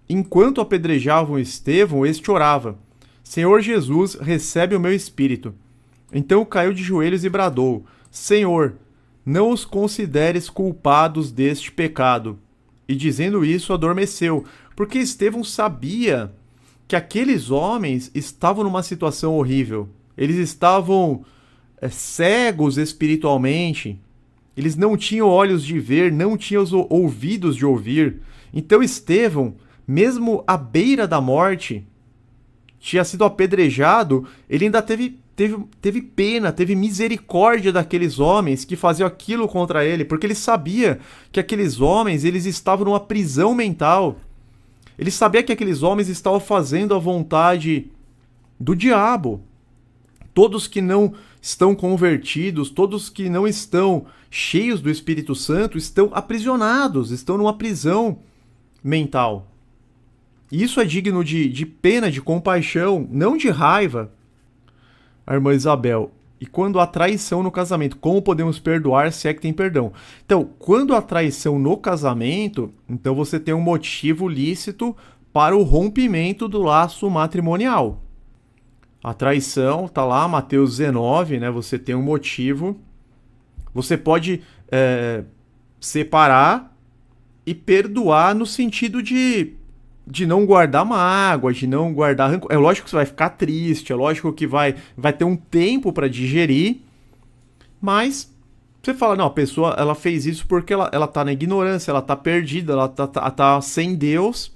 Enquanto apedrejavam Estevão, este orava: Senhor Jesus, recebe o meu espírito. Então caiu de joelhos e bradou: Senhor, não os consideres culpados deste pecado. E dizendo isso, adormeceu, porque Estevão sabia que aqueles homens estavam numa situação horrível. Eles estavam cegos espiritualmente. Eles não tinham olhos de ver, não tinham os ouvidos de ouvir. Então Estevão, mesmo à beira da morte, tinha sido apedrejado, ele ainda teve pena, teve misericórdia daqueles homens que faziam aquilo contra ele, porque ele sabia que aqueles homens eles estavam numa prisão mental. Ele sabia que aqueles homens estavam fazendo a vontade do diabo. Todos que não estão convertidos, todos que não estão cheios do Espírito Santo, estão aprisionados, estão numa prisão mental. E isso é digno de pena, de compaixão, não de raiva. A irmã Isabel: e quando há traição no casamento, como podemos perdoar se é que tem perdão? Então, quando há traição no casamento, então você tem um motivo lícito para o rompimento do laço matrimonial. A traição, tá lá, Mateus 19, né? Você tem um motivo. Você pode separar e perdoar no sentido de não guardar mágoa, de não guardar rancor. É lógico que você vai ficar triste, é lógico que vai ter um tempo para digerir, mas você fala, não, a pessoa ela fez isso porque ela tá na ignorância, ela tá perdida, ela tá sem Deus,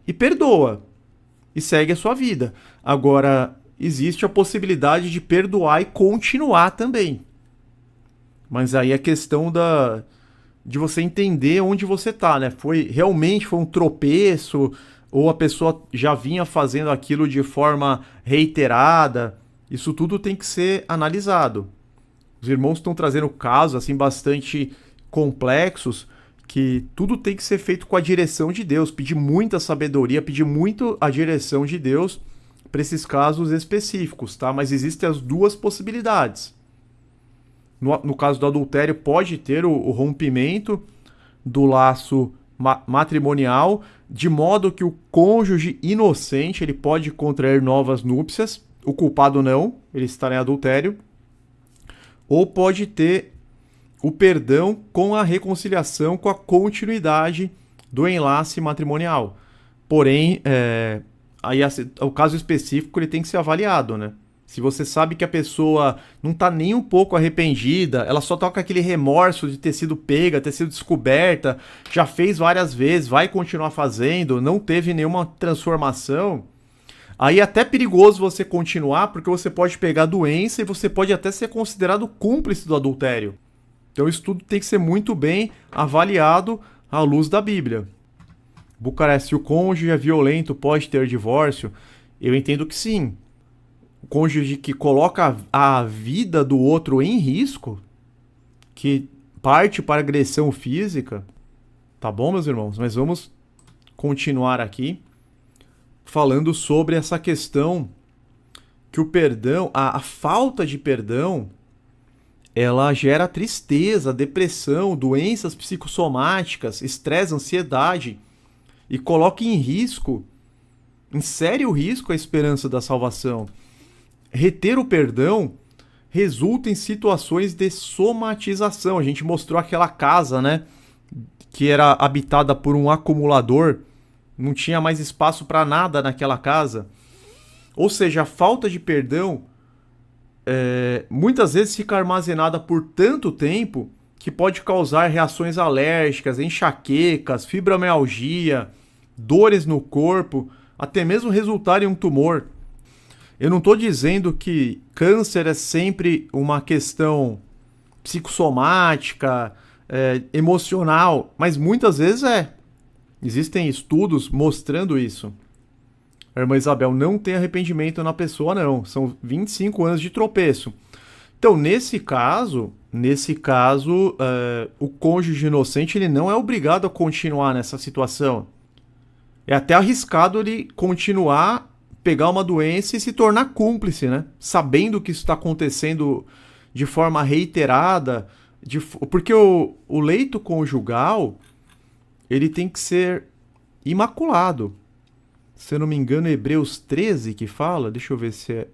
e perdoa, e segue a sua vida. Agora, existe a possibilidade de perdoar e continuar também. Mas aí é questão de você entender onde você tá, né? Realmente foi um tropeço, ou a pessoa já vinha fazendo aquilo de forma reiterada. Isso tudo tem que ser analisado. Os irmãos estão trazendo casos assim bastante complexos, que tudo tem que ser feito com a direção de Deus, pedir muita sabedoria, pedir muito a direção de Deus para esses casos específicos, tá? Mas existem as duas possibilidades. No caso do adultério, pode ter o rompimento do laço matrimonial, de modo que o cônjuge inocente ele pode contrair novas núpcias, o culpado não, ele estará em adultério, ou pode ter o perdão com a reconciliação, com a continuidade do enlace matrimonial. Porém, aí o caso específico ele tem que ser avaliado, né? Se você sabe que a pessoa não está nem um pouco arrependida, ela só tá com aquele remorso de ter sido pega, ter sido descoberta, já fez várias vezes, vai continuar fazendo, não teve nenhuma transformação, aí é até perigoso você continuar, porque você pode pegar doença e você pode até ser considerado cúmplice do adultério. Então isso tudo tem que ser muito bem avaliado à luz da Bíblia. Bucareste, se o cônjuge é violento, pode ter divórcio? Eu entendo que sim. O cônjuge que coloca a vida do outro em risco, que parte para agressão física, tá bom, meus irmãos? Mas vamos continuar aqui falando sobre essa questão que o perdão, a falta de perdão, ela gera tristeza, depressão, doenças psicossomáticas, estresse, ansiedade, e coloca em risco, em sério risco, a esperança da salvação. Reter o perdão resulta em situações de somatização. A gente mostrou aquela casa, né, que era habitada por um acumulador, não tinha mais espaço para nada naquela casa. Ou seja, a falta de perdão muitas vezes fica armazenada por tanto tempo que pode causar reações alérgicas, enxaquecas, fibromialgia, dores no corpo, até mesmo resultar em um tumor. Eu não estou dizendo que câncer é sempre uma questão psicossomática, emocional, mas muitas vezes é. Existem estudos mostrando isso. A irmã Isabel, não tem arrependimento na pessoa, não. São 25 anos de tropeço. Então, nesse caso, o cônjuge inocente ele não é obrigado a continuar nessa situação. É até arriscado ele continuar, pegar uma doença e se tornar cúmplice, né? Sabendo que isso está acontecendo de forma reiterada, porque o leito conjugal ele tem que ser imaculado. Se eu não me engano, é Hebreus 13 que fala, deixa eu ver se é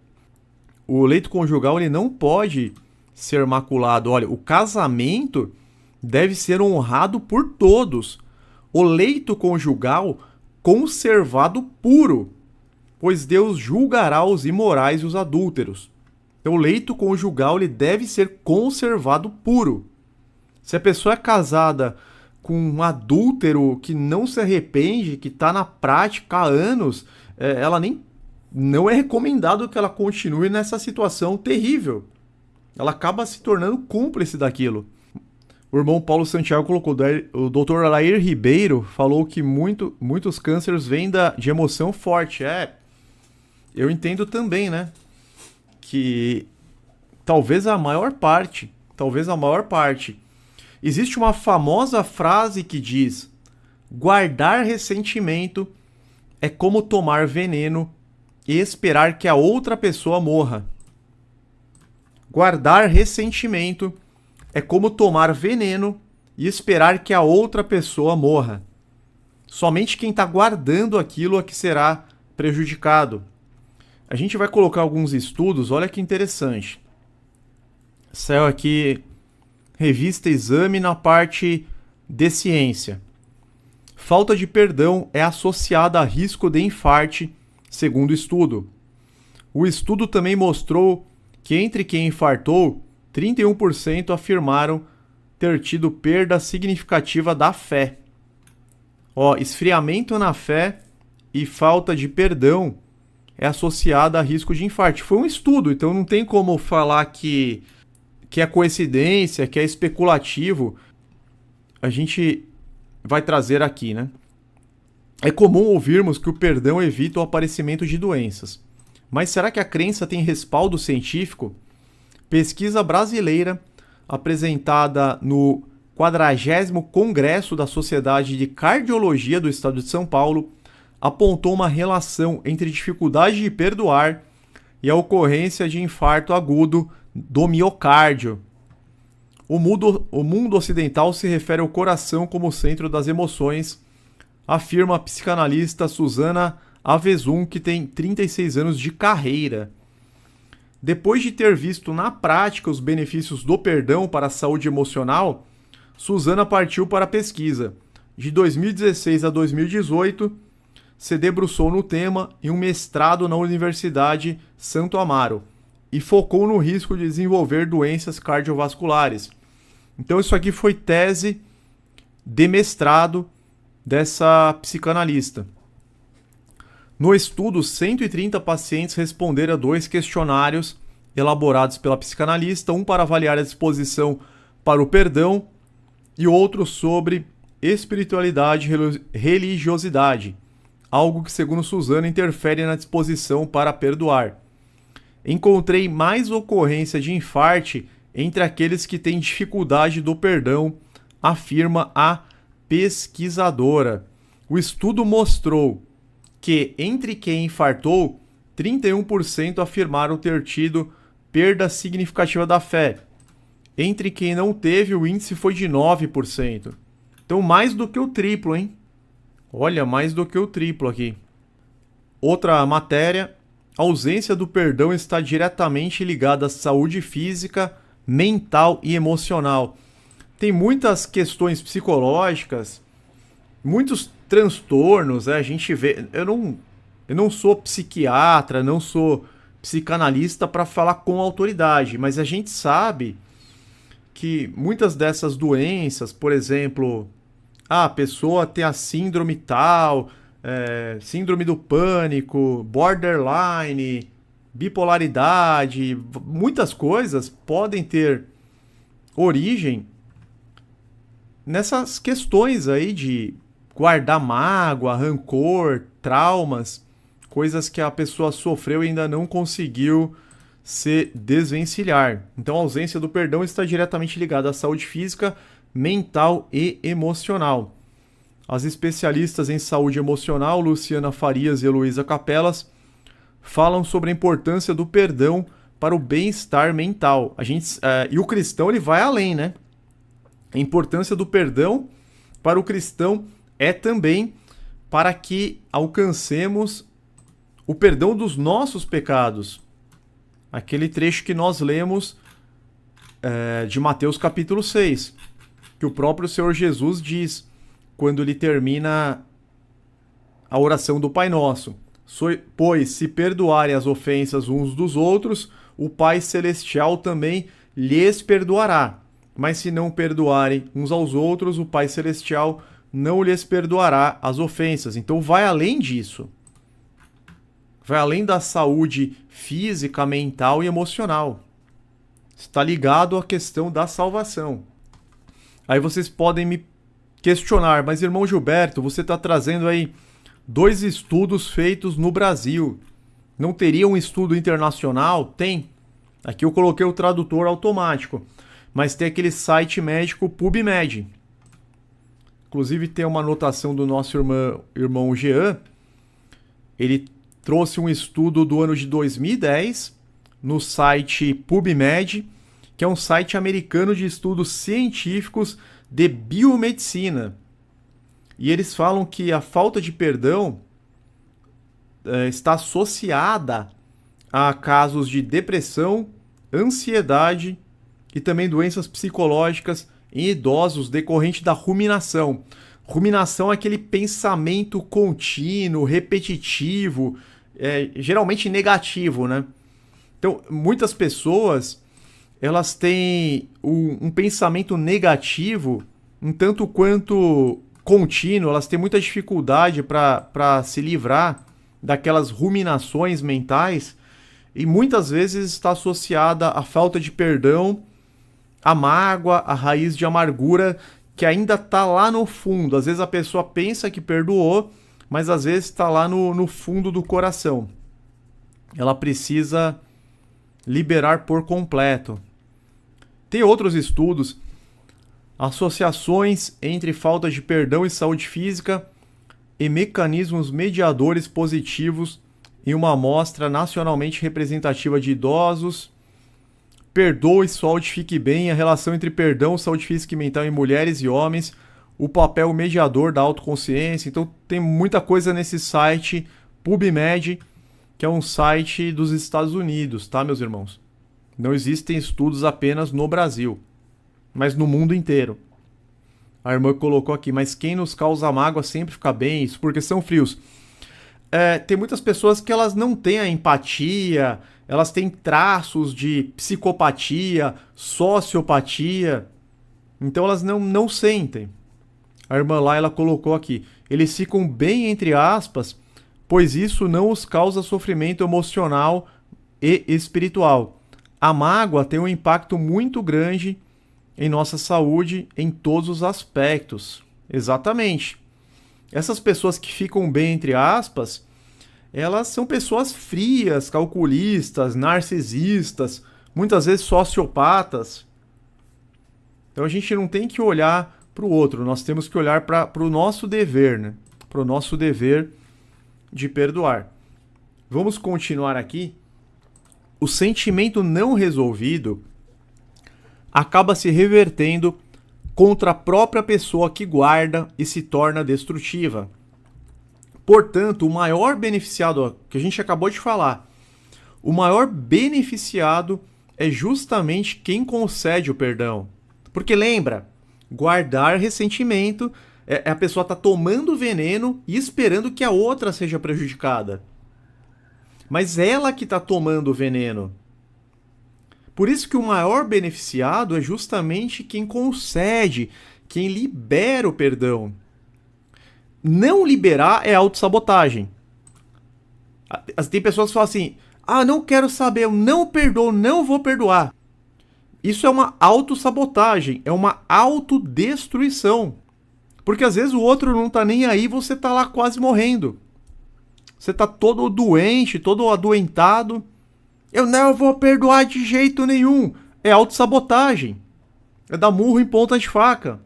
o leito conjugal ele não pode ser maculado. Olha, o casamento deve ser honrado por todos. O leito conjugal conservado puro, pois Deus julgará os imorais e os adúlteros. Então, o leito conjugal ele deve ser conservado puro. Se a pessoa é casada com um adúltero que não se arrepende, que está na prática há anos, não é recomendado que ela continue nessa situação terrível. Ela acaba se tornando cúmplice daquilo. O irmão Paulo Santiago colocou, o Dr. Alair Ribeiro falou que muitos cânceres vêm de emoção forte. Eu entendo também, né? Que talvez a maior parte. Existe uma famosa frase que diz: guardar ressentimento é como tomar veneno e esperar que a outra pessoa morra. Guardar ressentimento é como tomar veneno e esperar que a outra pessoa morra. Somente quem está guardando aquilo é que será prejudicado. A gente vai colocar alguns estudos, olha que interessante. Saiu aqui, revista Exame, na parte de ciência. Falta de perdão é associada a risco de infarte, segundo o estudo. O estudo também mostrou que entre quem infartou, 31% afirmaram ter tido perda significativa da fé. Esfriamento na fé e falta de perdão é associada a risco de infarto. Foi um estudo, então não tem como falar que é coincidência, que é especulativo. A gente vai trazer aqui, né? É comum ouvirmos que o perdão evita o aparecimento de doenças. Mas será que a crença tem respaldo científico? Pesquisa brasileira, apresentada no 40º Congresso da Sociedade de Cardiologia do Estado de São Paulo, apontou uma relação entre dificuldade de perdoar e a ocorrência de infarto agudo do miocárdio. O mundo ocidental se refere ao coração como centro das emoções, afirma a psicanalista Susana Avezum, que tem 36 anos de carreira. Depois de ter visto na prática os benefícios do perdão para a saúde emocional, Susana partiu para a pesquisa. De 2016 a 2018, se debruçou no tema em um mestrado na Universidade Santo Amaro e focou no risco de desenvolver doenças cardiovasculares. Então isso aqui foi tese de mestrado dessa psicanalista. No estudo, 130 pacientes responderam a 2 questionários elaborados pela psicanalista, um para avaliar a disposição para o perdão e outro sobre espiritualidade e religiosidade, algo que, segundo Susana, interfere na disposição para perdoar. Encontrei mais ocorrência de infarte entre aqueles que têm dificuldade do perdão, afirma a pesquisadora. O estudo mostrou que, entre quem infartou, 31% afirmaram ter tido perda significativa da fé. Entre quem não teve, o índice foi de 9%. Então, mais do que o triplo, hein? Olha, mais do que o triplo aqui. Outra matéria: a ausência do perdão está diretamente ligada à saúde física, mental e emocional. Tem muitas questões psicológicas, muitos transtornos, a gente vê. Eu não sou psiquiatra, não sou psicanalista para falar com autoridade, mas a gente sabe que muitas dessas doenças, por exemplo, a pessoa tem a síndrome tal, síndrome do pânico, borderline, bipolaridade, muitas coisas podem ter origem nessas questões aí de guardar mágoa, rancor, traumas, coisas que a pessoa sofreu e ainda não conseguiu se desvencilhar. Então a ausência do perdão está diretamente ligada à saúde física, mental e emocional. As especialistas em saúde emocional, Luciana Farias e Heloísa Capelas, falam sobre a importância do perdão para o bem-estar mental. E o cristão ele vai além, né? A importância do perdão para o cristão é também para que alcancemos o perdão dos nossos pecados. Aquele trecho que nós lemos de Mateus capítulo 6, que o próprio Senhor Jesus diz, quando ele termina a oração do Pai Nosso. Pois se perdoarem as ofensas uns dos outros, o Pai Celestial também lhes perdoará. Mas se não perdoarem uns aos outros, o Pai Celestial não lhes perdoará as ofensas. Então vai além disso. Vai além da saúde física, mental e emocional. Está ligado à questão da salvação. Aí vocês podem me questionar, mas irmão Gilberto, você está trazendo aí 2 estudos feitos no Brasil. Não teria um estudo internacional? Tem. Aqui eu coloquei o tradutor automático. Mas tem aquele site médico PubMed. Inclusive tem uma anotação do nosso irmão Jean. Ele trouxe um estudo do ano de 2010 no site PubMed, que é um site americano de estudos científicos de biomedicina. E eles falam que a falta de perdão está associada a casos de depressão, ansiedade e também doenças psicológicas em idosos decorrente da ruminação. Ruminação é aquele pensamento contínuo, repetitivo, geralmente negativo, né? Então, muitas pessoas elas têm um pensamento negativo, um tanto quanto contínuo, elas têm muita dificuldade para se livrar daquelas ruminações mentais e muitas vezes está associada à falta de perdão, a mágoa, a raiz de amargura que ainda está lá no fundo. Às vezes a pessoa pensa que perdoou, mas às vezes está lá no fundo do coração. Ela precisa liberar por completo. Tem outros estudos, associações entre falta de perdão e saúde física e mecanismos mediadores positivos em uma amostra nacionalmente representativa de idosos. Perdoe, solte, fique bem, a relação entre perdão, saúde física e mental em mulheres e homens, o papel mediador da autoconsciência. Então tem muita coisa nesse site PubMed, que é um site dos Estados Unidos, tá, meus irmãos? Não existem estudos apenas no Brasil, mas no mundo inteiro. A irmã colocou aqui, mas quem nos causa mágoa sempre fica bem, isso porque são frios. Tem muitas pessoas que elas não têm a empatia, elas têm traços de psicopatia, sociopatia, então elas não sentem. A irmã lá, ela colocou aqui, eles ficam bem entre aspas, pois isso não os causa sofrimento emocional e espiritual. A mágoa tem um impacto muito grande em nossa saúde em todos os aspectos. Exatamente. Essas pessoas que ficam bem entre aspas, elas são pessoas frias, calculistas, narcisistas, muitas vezes sociopatas. Então a gente não tem que olhar para o outro, nós temos que olhar para o nosso dever, né? Para o nosso dever de perdoar. Vamos continuar aqui. O sentimento não resolvido acaba se revertendo contra a própria pessoa que guarda e se torna destrutiva. Portanto, o maior beneficiado, que a gente acabou de falar, o maior beneficiado é justamente quem concede o perdão. Porque lembra, guardar ressentimento é a pessoa tá tomando veneno e esperando que a outra seja prejudicada. Mas ela que está tomando o veneno. Por isso que o maior beneficiado é justamente quem concede, quem libera o perdão. Não liberar é autossabotagem. Tem pessoas que falam assim, não quero saber, eu não perdoo, não vou perdoar. Isso é uma autossabotagem, é uma autodestruição. Porque às vezes o outro não tá nem aí, você tá lá quase morrendo. Você tá todo doente, todo adoentado. Eu não vou perdoar de jeito nenhum. É autossabotagem. É dar murro em ponta de faca.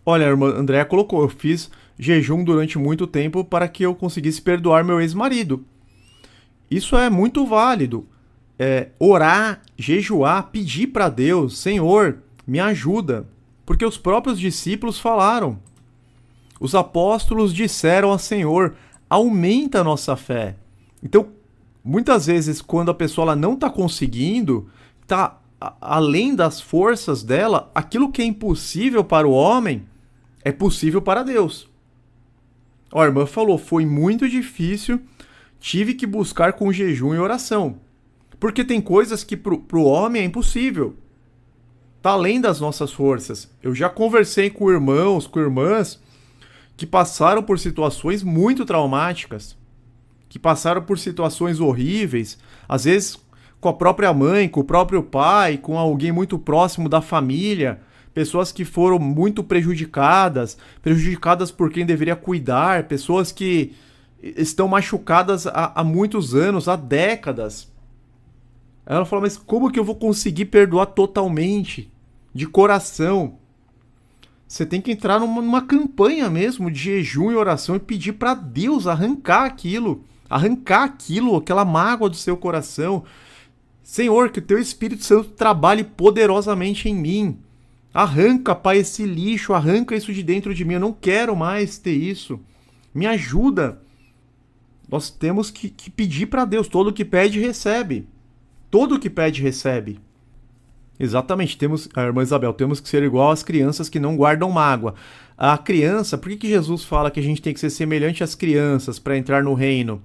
Olha, a irmã Andréa colocou, eu fiz jejum durante muito tempo para que eu conseguisse perdoar meu ex-marido. Isso é muito válido. Orar, jejuar, pedir para Deus, Senhor, me ajuda. Porque os próprios discípulos falaram. Os apóstolos disseram ao Senhor, aumenta a nossa fé. Então, Muitas vezes, quando a pessoa ela não está conseguindo, está além das forças dela, aquilo que é impossível para o homem é possível para Deus. A irmã falou, foi muito difícil, tive que buscar com jejum e oração. Porque tem coisas que para o homem é impossível. Está além das nossas forças. Eu já conversei com irmãos, com irmãs, que passaram por situações muito traumáticas, que passaram por situações horríveis, às vezes com a própria mãe, com o próprio pai, com alguém muito próximo da família, pessoas que foram muito prejudicadas por quem deveria cuidar, pessoas que estão machucadas há muitos anos, há décadas. Ela falou, mas como que eu vou conseguir perdoar totalmente, de coração? Você tem que entrar numa campanha mesmo de jejum e oração e pedir para Deus arrancar aquilo, aquela mágoa do seu coração. Senhor, que o teu Espírito Santo trabalhe poderosamente em mim. Arranca, Pai, esse lixo, arranca isso de dentro de mim. Eu não quero mais ter isso. Me ajuda. Nós temos que pedir para Deus. Todo o que pede, recebe. Todo o que pede, recebe. Exatamente, a irmã Isabel, temos que ser igual às crianças que não guardam mágoa. A criança, por que Jesus fala que a gente tem que ser semelhante às crianças para entrar no reino?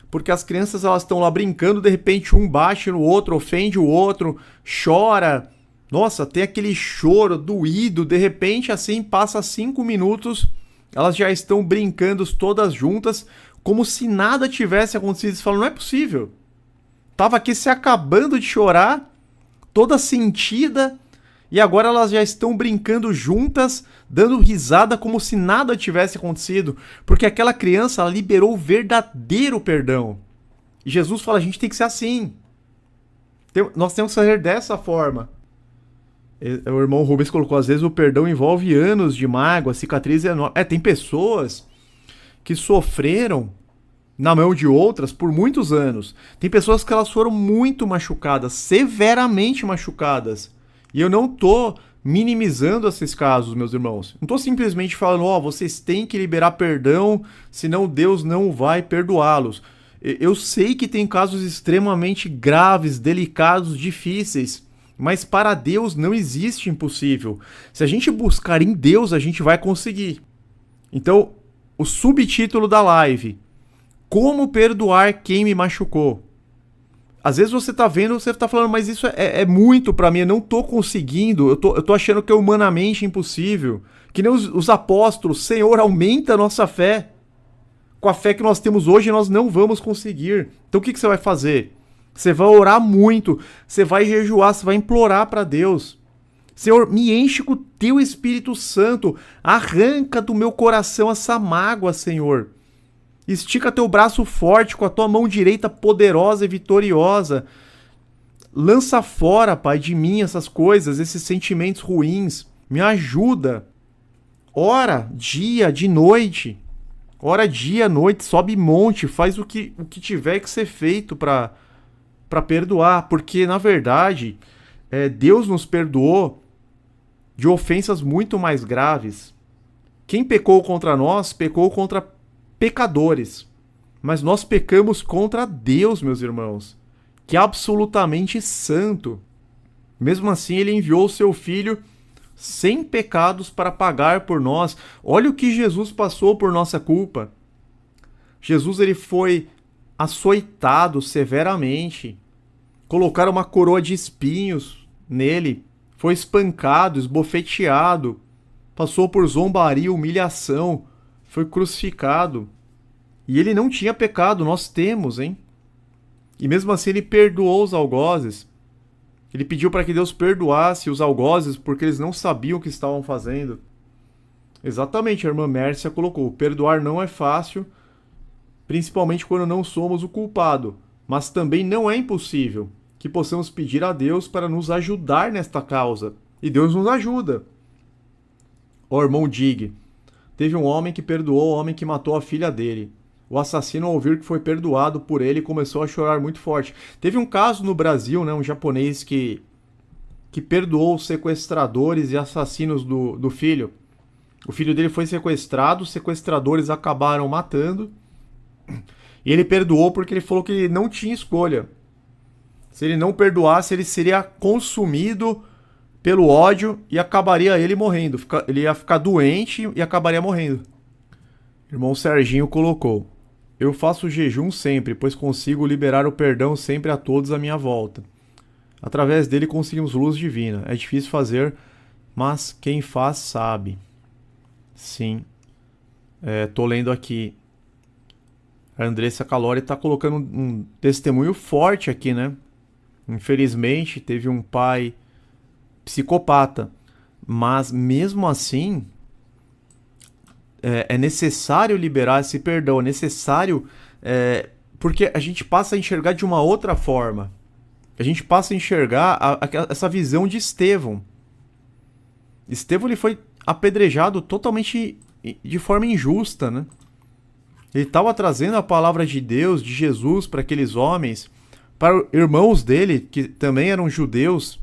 Porque as crianças elas estão lá brincando, de repente um bate no outro, ofende o outro, chora. Nossa, tem aquele choro doído, de repente assim passa 5 minutos, elas já estão brincando todas juntas, como se nada tivesse acontecido. Você fala, não é possível. Tava aqui se acabando de chorar, toda sentida, e agora elas já estão brincando juntas, dando risada como se nada tivesse acontecido, porque aquela criança ela liberou o verdadeiro perdão. E Jesus fala, a gente tem que ser assim. Nós temos que ser dessa forma. O irmão Rubens colocou, às vezes o perdão envolve anos de mágoa, cicatriz enorme. Tem pessoas que sofreram na mão de outras por muitos anos. Tem pessoas que elas foram muito machucadas, severamente machucadas. E eu não tô minimizando esses casos, meus irmãos. Não tô simplesmente falando, vocês têm que liberar perdão, senão Deus não vai perdoá-los. Eu sei que tem casos extremamente graves, delicados, difíceis, mas para Deus não existe impossível. Se a gente buscar em Deus, a gente vai conseguir. Então, o subtítulo da live: como perdoar quem me machucou? Às vezes você tá vendo, você tá falando, mas isso é muito pra mim, eu não tô conseguindo, eu tô achando que é humanamente impossível. Que nem os apóstolos, Senhor, aumenta a nossa fé. Com a fé que nós temos hoje, nós não vamos conseguir. Então o que você vai fazer? Você vai orar muito, você vai jejuar, você vai implorar pra Deus. Senhor, me enche com o teu Espírito Santo, arranca do meu coração essa mágoa, Senhor. Estica teu braço forte com a tua mão direita poderosa e vitoriosa. Lança fora, Pai, de mim essas coisas, esses sentimentos ruins. Me ajuda. Ora dia, de noite. Ora dia, noite, sobe monte, faz o que tiver que ser feito para perdoar. Porque, na verdade, Deus nos perdoou de ofensas muito mais graves. Quem pecou contra nós, pecou contra pecadores, mas nós pecamos contra Deus, meus irmãos, que é absolutamente santo. Mesmo assim, ele enviou o seu filho sem pecados para pagar por nós. Olha o que Jesus passou por nossa culpa. Jesus ele foi açoitado severamente, colocaram uma coroa de espinhos nele, foi espancado, esbofeteado, passou por zombaria, humilhação, foi crucificado. E ele não tinha pecado, nós temos, hein? E mesmo assim ele perdoou os algozes. Ele pediu para que Deus perdoasse os algozes porque eles não sabiam o que estavam fazendo. Exatamente, a irmã Mércia colocou. Perdoar não é fácil, principalmente quando não somos o culpado. Mas também não é impossível que possamos pedir a Deus para nos ajudar nesta causa. E Deus nos ajuda. O irmão Dig. Teve um homem que perdoou o homem que matou a filha dele. O assassino, ao ouvir que foi perdoado por ele, começou a chorar muito forte. Teve um caso no Brasil, né, um japonês que perdoou os sequestradores e assassinos do filho. O filho dele foi sequestrado, os sequestradores acabaram matando. E ele perdoou porque ele falou que ele não tinha escolha. Se ele não perdoasse, ele seria consumido pelo ódio e acabaria ele morrendo. Ele ia ficar doente e acabaria morrendo. Irmão Serginho colocou: eu faço jejum sempre, pois consigo liberar o perdão sempre a todos à minha volta. Através dele conseguimos luz divina. É difícil fazer, mas quem faz sabe. Sim. Tô lendo aqui. A Andressa Calori tá colocando um testemunho forte aqui, né? Infelizmente, teve um pai psicopata. Mas, mesmo assim, é necessário liberar esse perdão. É necessário... porque a gente passa a enxergar de uma outra forma. A gente passa a enxergar essa visão de Estevão. Estevão ele foi apedrejado totalmente de forma injusta, né? Ele estava trazendo a palavra de Deus, de Jesus, para aqueles homens, para irmãos dele, que também eram judeus.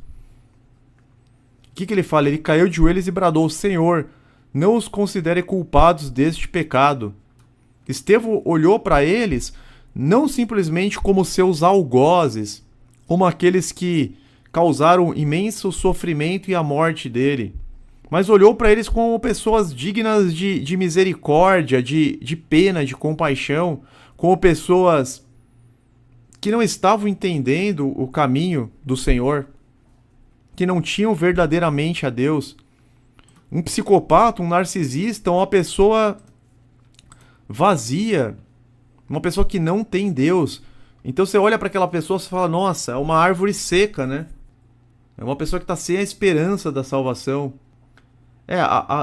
O que ele fala? Ele caiu de joelhos e bradou: Senhor, não os considere culpados deste pecado. Estevão olhou para eles não simplesmente como seus algozes, como aqueles que causaram imenso sofrimento e a morte dele, mas olhou para eles como pessoas dignas de misericórdia, de pena, de compaixão, como pessoas que não estavam entendendo o caminho do Senhor, que não tinham verdadeiramente a Deus. Um psicopata, um narcisista, uma pessoa vazia, uma pessoa que não tem Deus. Então você olha para aquela pessoa e fala: nossa, é uma árvore seca, né? É uma pessoa que está sem a esperança da salvação.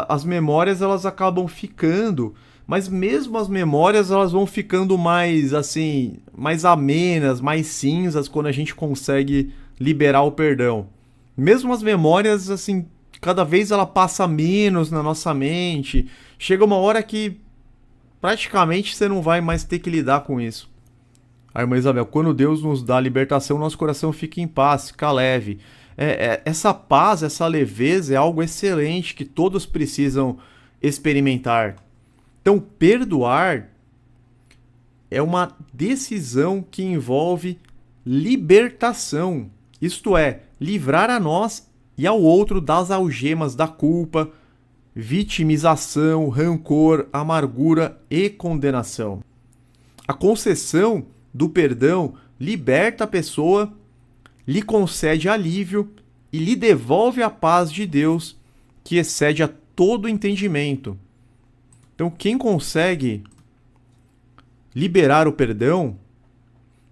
As memórias elas acabam ficando, mas mesmo as memórias elas vão ficando mais assim, mais amenas, mais cinzas quando a gente consegue liberar o perdão. Mesmo as memórias, assim, cada vez ela passa menos na nossa mente. Chega uma hora que praticamente você não vai mais ter que lidar com isso. A irmã Isabel: quando Deus nos dá a libertação, nosso coração fica em paz, fica leve. Essa paz, essa leveza é algo excelente que todos precisam experimentar. Então, perdoar é uma decisão que envolve libertação. Isto é, livrar a nós e ao outro das algemas da culpa, vitimização, rancor, amargura e condenação. A concessão do perdão liberta a pessoa, lhe concede alívio e lhe devolve a paz de Deus, que excede a todo entendimento. Então, quem consegue liberar o perdão,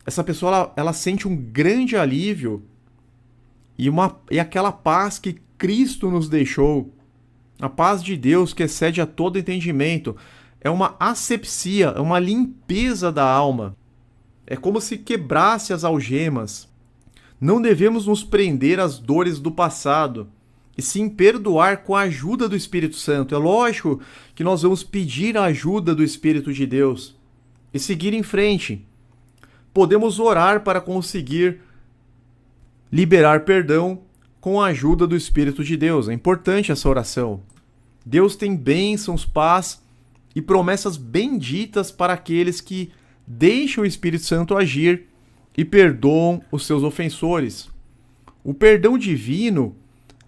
essa pessoa ela sente um grande alívio e aquela paz que Cristo nos deixou, a paz de Deus que excede a todo entendimento, é uma asepsia, é uma limpeza da alma. É como se quebrasse as algemas. Não devemos nos prender às dores do passado, e sim perdoar com a ajuda do Espírito Santo. É lógico que nós vamos pedir a ajuda do Espírito de Deus e seguir em frente. Podemos orar para conseguir liberar perdão com a ajuda do Espírito de Deus. É importante essa oração. Deus tem bênçãos, paz e promessas benditas para aqueles que deixam o Espírito Santo agir e perdoam os seus ofensores. O perdão divino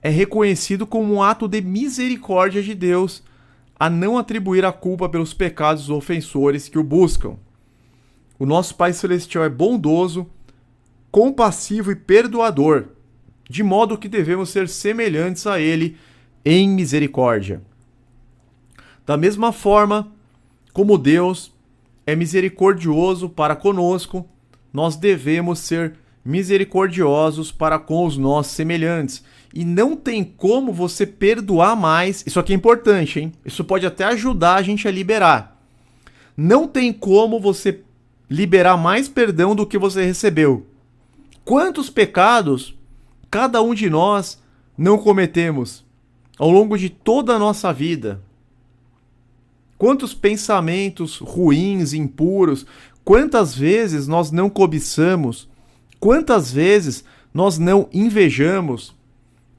é reconhecido como um ato de misericórdia de Deus a não atribuir a culpa pelos pecados dos ofensores que o buscam. O nosso Pai Celestial é bondoso, compassivo e perdoador, de modo que devemos ser semelhantes a Ele em misericórdia. Da mesma forma como Deus é misericordioso para conosco, nós devemos ser misericordiosos para com os nossos semelhantes. E não tem como você perdoar mais. Isso aqui é importante, hein? Isso pode até ajudar a gente a liberar. Não tem como você liberar mais perdão do que você recebeu. Quantos pecados cada um de nós não cometemos ao longo de toda a nossa vida? Quantos pensamentos ruins, impuros, quantas vezes nós não cobiçamos, quantas vezes nós não invejamos,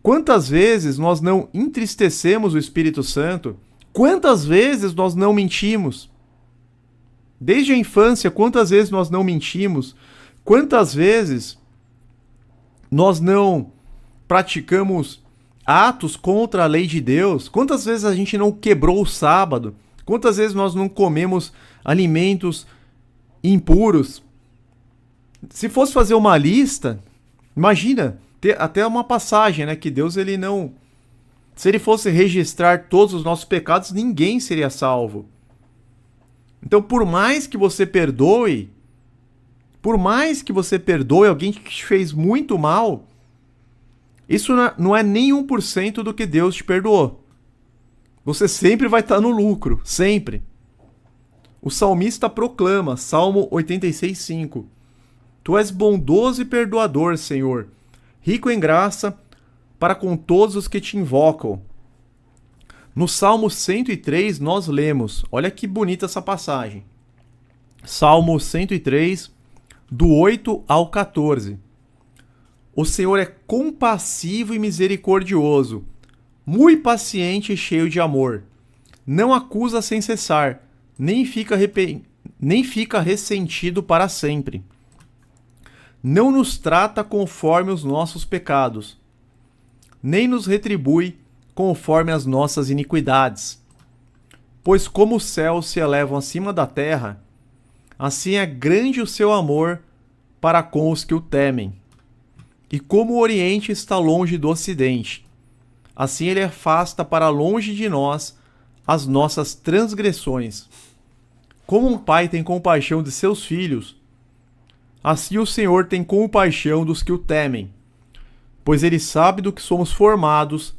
quantas vezes nós não entristecemos o Espírito Santo, quantas vezes nós não mentimos. Desde a infância, quantas vezes nós não mentimos? Quantas vezes nós não praticamos atos contra a lei de Deus? Quantas vezes a gente não quebrou o sábado? Quantas vezes nós não comemos alimentos impuros? Se fosse fazer uma lista, imagina, ter até uma passagem, né, que Deus ele não... Se ele fosse registrar todos os nossos pecados, ninguém seria salvo. Então, por mais que você perdoe alguém que te fez muito mal, isso não é nem 1% do que Deus te perdoou. Você sempre vai estar no lucro, sempre. O salmista proclama, Salmo 86:5. Tu és bondoso e perdoador, Senhor, rico em graça para com todos os que te invocam. No Salmo 103 nós lemos, olha que bonita essa passagem. Salmo 103, do 8 ao 14. O Senhor é compassivo e misericordioso, muito paciente e cheio de amor. Não acusa sem cessar, nem fica ressentido para sempre. Não nos trata conforme os nossos pecados, nem nos retribui conforme as nossas iniquidades. Pois como os céus se elevam acima da terra, assim é grande o seu amor para com os que o temem. E como o Oriente está longe do Ocidente, assim ele afasta para longe de nós as nossas transgressões. Como um pai tem compaixão de seus filhos, assim o Senhor tem compaixão dos que o temem. Pois ele sabe do que somos formados,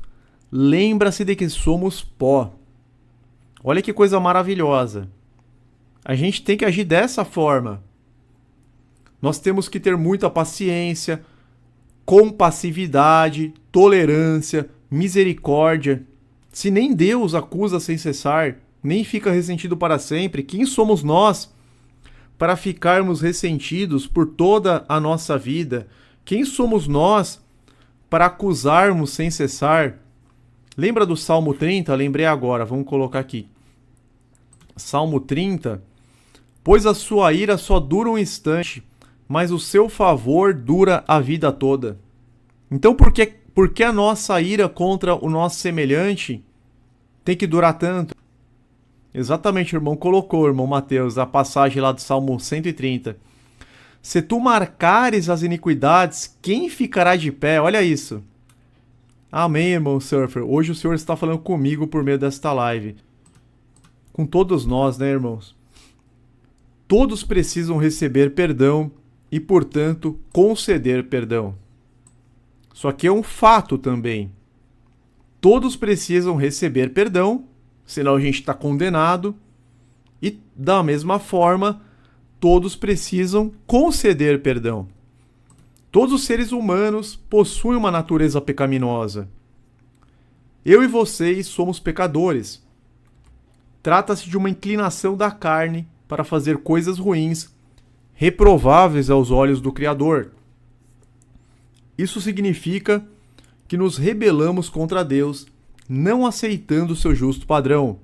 lembra-se de que somos pó. Olha que coisa maravilhosa. A gente tem que agir dessa forma. Nós temos que ter muita paciência, compassividade, tolerância, misericórdia. Se nem Deus acusa sem cessar, nem fica ressentido para sempre, quem somos nós para ficarmos ressentidos por toda a nossa vida? Quem somos nós para acusarmos sem cessar? Lembra do Salmo 30? Lembrei agora, vamos colocar aqui. Salmo 30. Pois a sua ira só dura um instante, mas o seu favor dura a vida toda. Então por que a nossa ira contra o nosso semelhante tem que durar tanto? Exatamente, o irmão colocou, irmão Mateus, a passagem lá do Salmo 130. Se tu marcares as iniquidades, quem ficará de pé? Olha isso. Amém, irmão Surfer. Hoje o Senhor está falando comigo por meio desta live. Com todos nós, né, irmãos? Todos precisam receber perdão e, portanto, conceder perdão. Só que é um fato também. Todos precisam receber perdão, senão a gente está condenado. E, da mesma forma, todos precisam conceder perdão. Todos os seres humanos possuem uma natureza pecaminosa. Eu e vocês somos pecadores. Trata-se de uma inclinação da carne para fazer coisas ruins, reprováveis aos olhos do Criador. Isso significa que nos rebelamos contra Deus, não aceitando o seu justo padrão.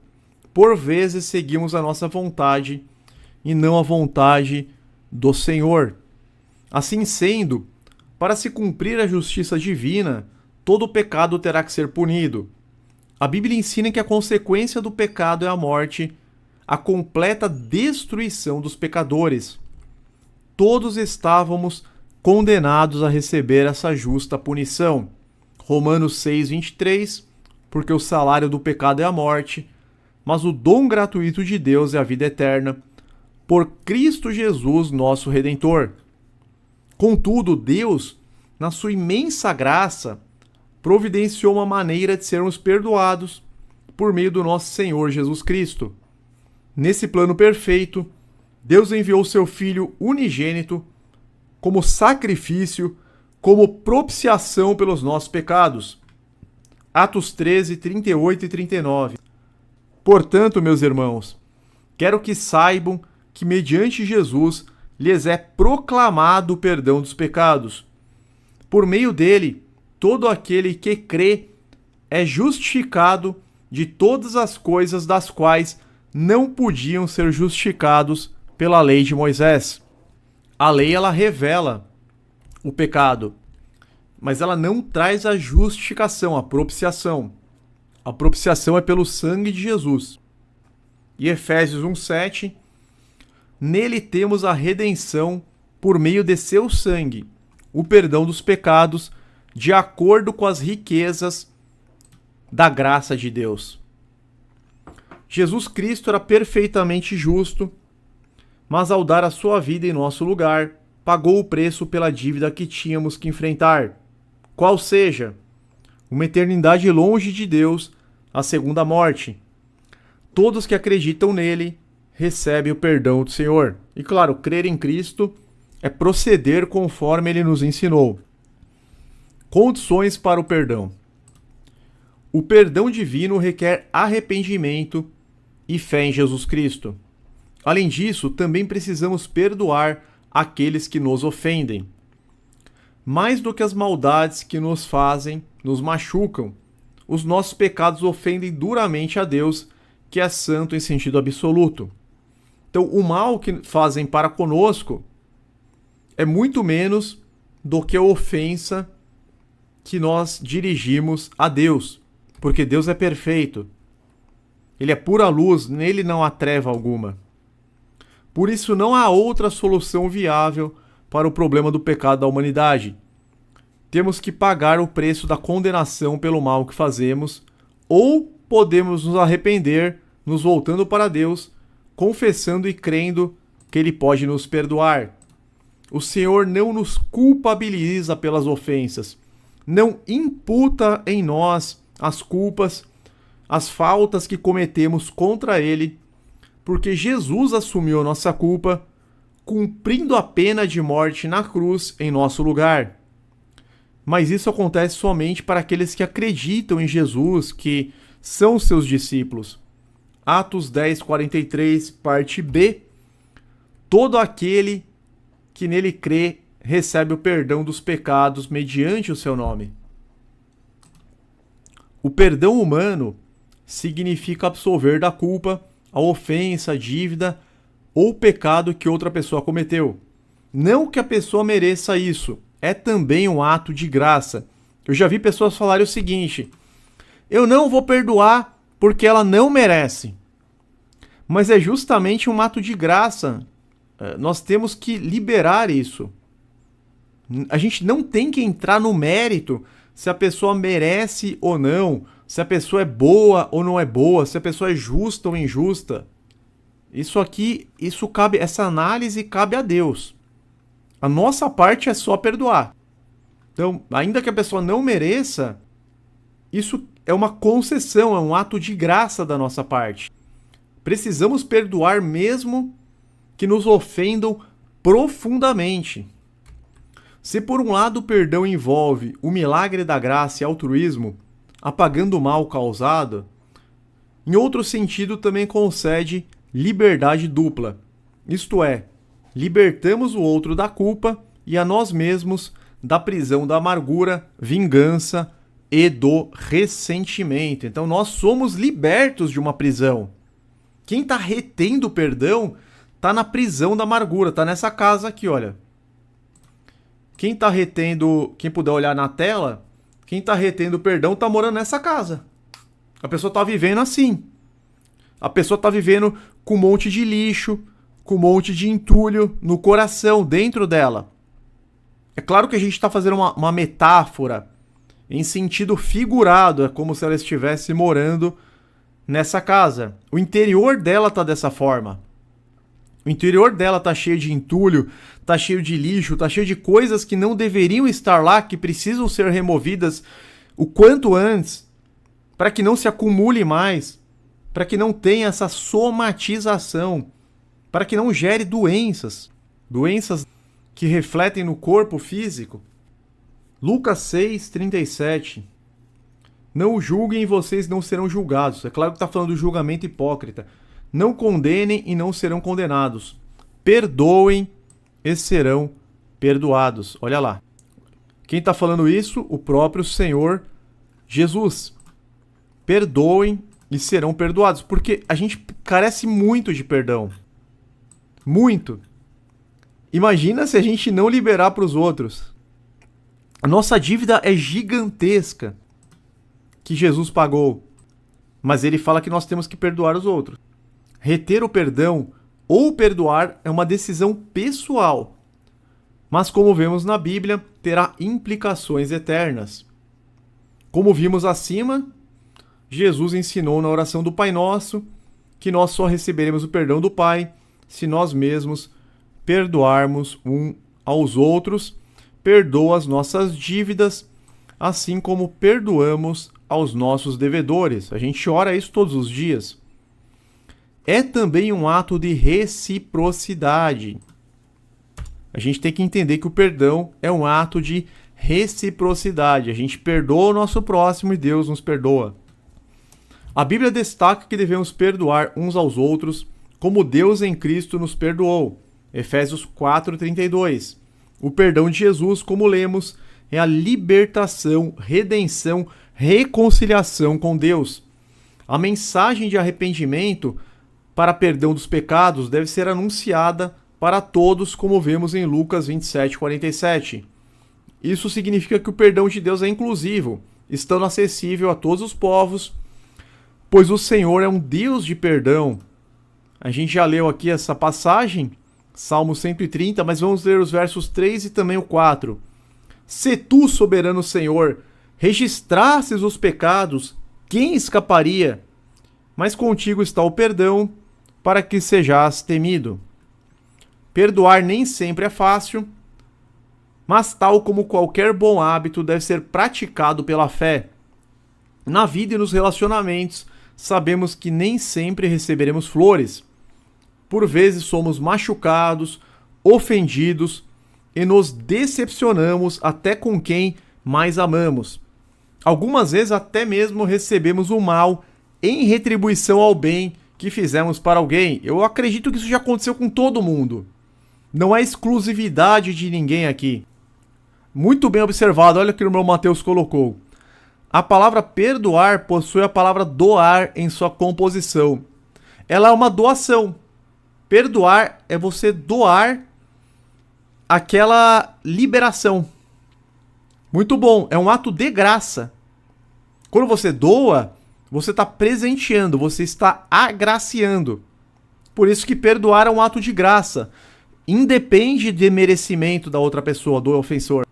Por vezes seguimos a nossa vontade e não a vontade do Senhor. Assim sendo, para se cumprir a justiça divina, todo pecado terá que ser punido. A Bíblia ensina que a consequência do pecado é a morte, a completa destruição dos pecadores. Todos estávamos condenados a receber essa justa punição. Romanos 6:23, porque o salário do pecado é a morte, mas o dom gratuito de Deus é a vida eterna, por Cristo Jesus, nosso Redentor. Contudo, Deus, na sua imensa graça, providenciou uma maneira de sermos perdoados por meio do nosso Senhor Jesus Cristo. Nesse plano perfeito, Deus enviou seu Filho unigênito como sacrifício, como propiciação pelos nossos pecados. Atos 13, 38 e 39. Portanto, meus irmãos, quero que saibam que mediante Jesus lhes é proclamado o perdão dos pecados. Por meio dele, todo aquele que crê é justificado de todas as coisas das quais não podiam ser justificados pela lei de Moisés. A lei, ela revela o pecado, mas ela não traz a justificação, a propiciação. A propiciação é pelo sangue de Jesus. E Efésios 1:7, nele temos a redenção por meio de seu sangue, o perdão dos pecados, de acordo com as riquezas da graça de Deus. Jesus Cristo era perfeitamente justo, mas ao dar a sua vida em nosso lugar, pagou o preço pela dívida que tínhamos que enfrentar, qual seja, uma eternidade longe de Deus, a segunda morte. Todos que acreditam nele recebem o perdão do Senhor. E claro, crer em Cristo é proceder conforme ele nos ensinou. Condições para o perdão. O perdão divino requer arrependimento e fé em Jesus Cristo. Além disso, também precisamos perdoar aqueles que nos ofendem. Mais do que as maldades que nos fazem, nos machucam, os nossos pecados ofendem duramente a Deus, que é santo em sentido absoluto. Então, o mal que fazem para conosco é muito menos do que a ofensa que nós dirigimos a Deus, porque Deus é perfeito. Ele é pura luz, nele não há treva alguma. Por isso, não há outra solução viável para o problema do pecado da humanidade. Temos que pagar o preço da condenação pelo mal que fazemos, ou podemos nos arrepender, nos voltando para Deus, confessando e crendo que Ele pode nos perdoar. O Senhor não nos culpabiliza pelas ofensas, não imputa em nós as culpas, as faltas que cometemos contra Ele, porque Jesus assumiu nossa culpa, cumprindo a pena de morte na cruz em nosso lugar. Mas isso acontece somente para aqueles que acreditam em Jesus, que são seus discípulos. Atos 10:43, parte B. Todo aquele que nele crê recebe o perdão dos pecados mediante o seu nome. O perdão humano significa absolver da culpa, a ofensa, a dívida ou pecado que outra pessoa cometeu. Não que a pessoa mereça isso, é também um ato de graça. Eu já vi pessoas falarem o seguinte: eu não vou perdoar porque ela não merece. Mas é justamente um ato de graça. Nós temos que liberar isso. A gente não tem que entrar no mérito se a pessoa merece ou não, se a pessoa é boa ou não é boa, se a pessoa é justa ou injusta. Essa análise cabe a Deus. A nossa parte é só perdoar. Então, ainda que a pessoa não mereça, isso é uma concessão, é um ato de graça da nossa parte. Precisamos perdoar mesmo que nos ofendam profundamente. Se por um lado o perdão envolve o milagre da graça e altruísmo, apagando o mal causado, em outro sentido também concede liberdade dupla. Isto é, libertamos o outro da culpa e a nós mesmos da prisão da amargura, vingança e do ressentimento. Então nós somos libertos de uma prisão. Quem está retendo o perdão está na prisão da amargura, está nessa casa aqui, olha. Quem está retendo, quem puder olhar na tela, quem está retendo o perdão está morando nessa casa. A pessoa está vivendo assim. A pessoa está vivendo com um monte de lixo, com um monte de entulho no coração, dentro dela. É claro que a gente está fazendo uma metáfora em sentido figurado, é como se ela estivesse morando nessa casa. O interior dela está dessa forma. O interior dela está cheio de entulho, está cheio de lixo, está cheio de coisas que não deveriam estar lá, que precisam ser removidas o quanto antes, para que não se acumule mais, para que não tenha essa somatização, para que não gere doenças que refletem no corpo físico. Lucas 6:37. Não julguem e vocês não serão julgados. É claro que está falando do julgamento hipócrita. Não condenem e não serão condenados. Perdoem e serão perdoados. Olha lá. Quem está falando isso? O próprio Senhor Jesus. Perdoem e serão perdoados. Porque a gente carece muito de perdão. Muito. Imagina se a gente não liberar para os outros. A nossa dívida é gigantesca que Jesus pagou. Mas ele fala que nós temos que perdoar os outros. Reter o perdão ou perdoar é uma decisão pessoal. Mas como vemos na Bíblia, terá implicações eternas. Como vimos acima, Jesus ensinou na oração do Pai Nosso que nós só receberemos o perdão do Pai se nós mesmos perdoarmos um aos outros. Perdoa as nossas dívidas, assim como perdoamos aos nossos devedores. A gente ora isso todos os dias. É também um ato de reciprocidade. A gente tem que entender que o perdão é um ato de reciprocidade. A gente perdoa o nosso próximo e Deus nos perdoa. A Bíblia destaca que devemos perdoar uns aos outros, como Deus em Cristo nos perdoou. Efésios 4:32. O perdão de Jesus, como lemos, é a libertação, redenção, reconciliação com Deus. A mensagem de arrependimento para perdão dos pecados deve ser anunciada para todos, como vemos em Lucas 27:47. Isso significa que o perdão de Deus é inclusivo, estando acessível a todos os povos, pois o Senhor é um Deus de perdão. A gente já leu aqui essa passagem, Salmo 130, mas vamos ler os versos 3 e também o 4. Se tu, soberano Senhor, registrasses os pecados, quem escaparia? Mas contigo está o perdão, para que sejas temido. Perdoar nem sempre é fácil, mas tal como qualquer bom hábito deve ser praticado pela fé. Na vida e nos relacionamentos, sabemos que nem sempre receberemos flores. Por vezes somos machucados, ofendidos e nos decepcionamos até com quem mais amamos. Algumas vezes até mesmo recebemos o mal em retribuição ao bem que fizemos para alguém. Eu acredito que isso já aconteceu com todo mundo. Não é exclusividade de ninguém aqui. Muito bem observado, olha o que o irmão Mateus colocou. A palavra perdoar possui a palavra doar em sua composição. Ela é uma doação. Perdoar é você doar aquela liberação. Muito bom, é um ato de graça. Quando você doa, você está presenteando, você está agraciando. Por isso que perdoar é um ato de graça. Independe de merecimento da outra pessoa, do ofensor.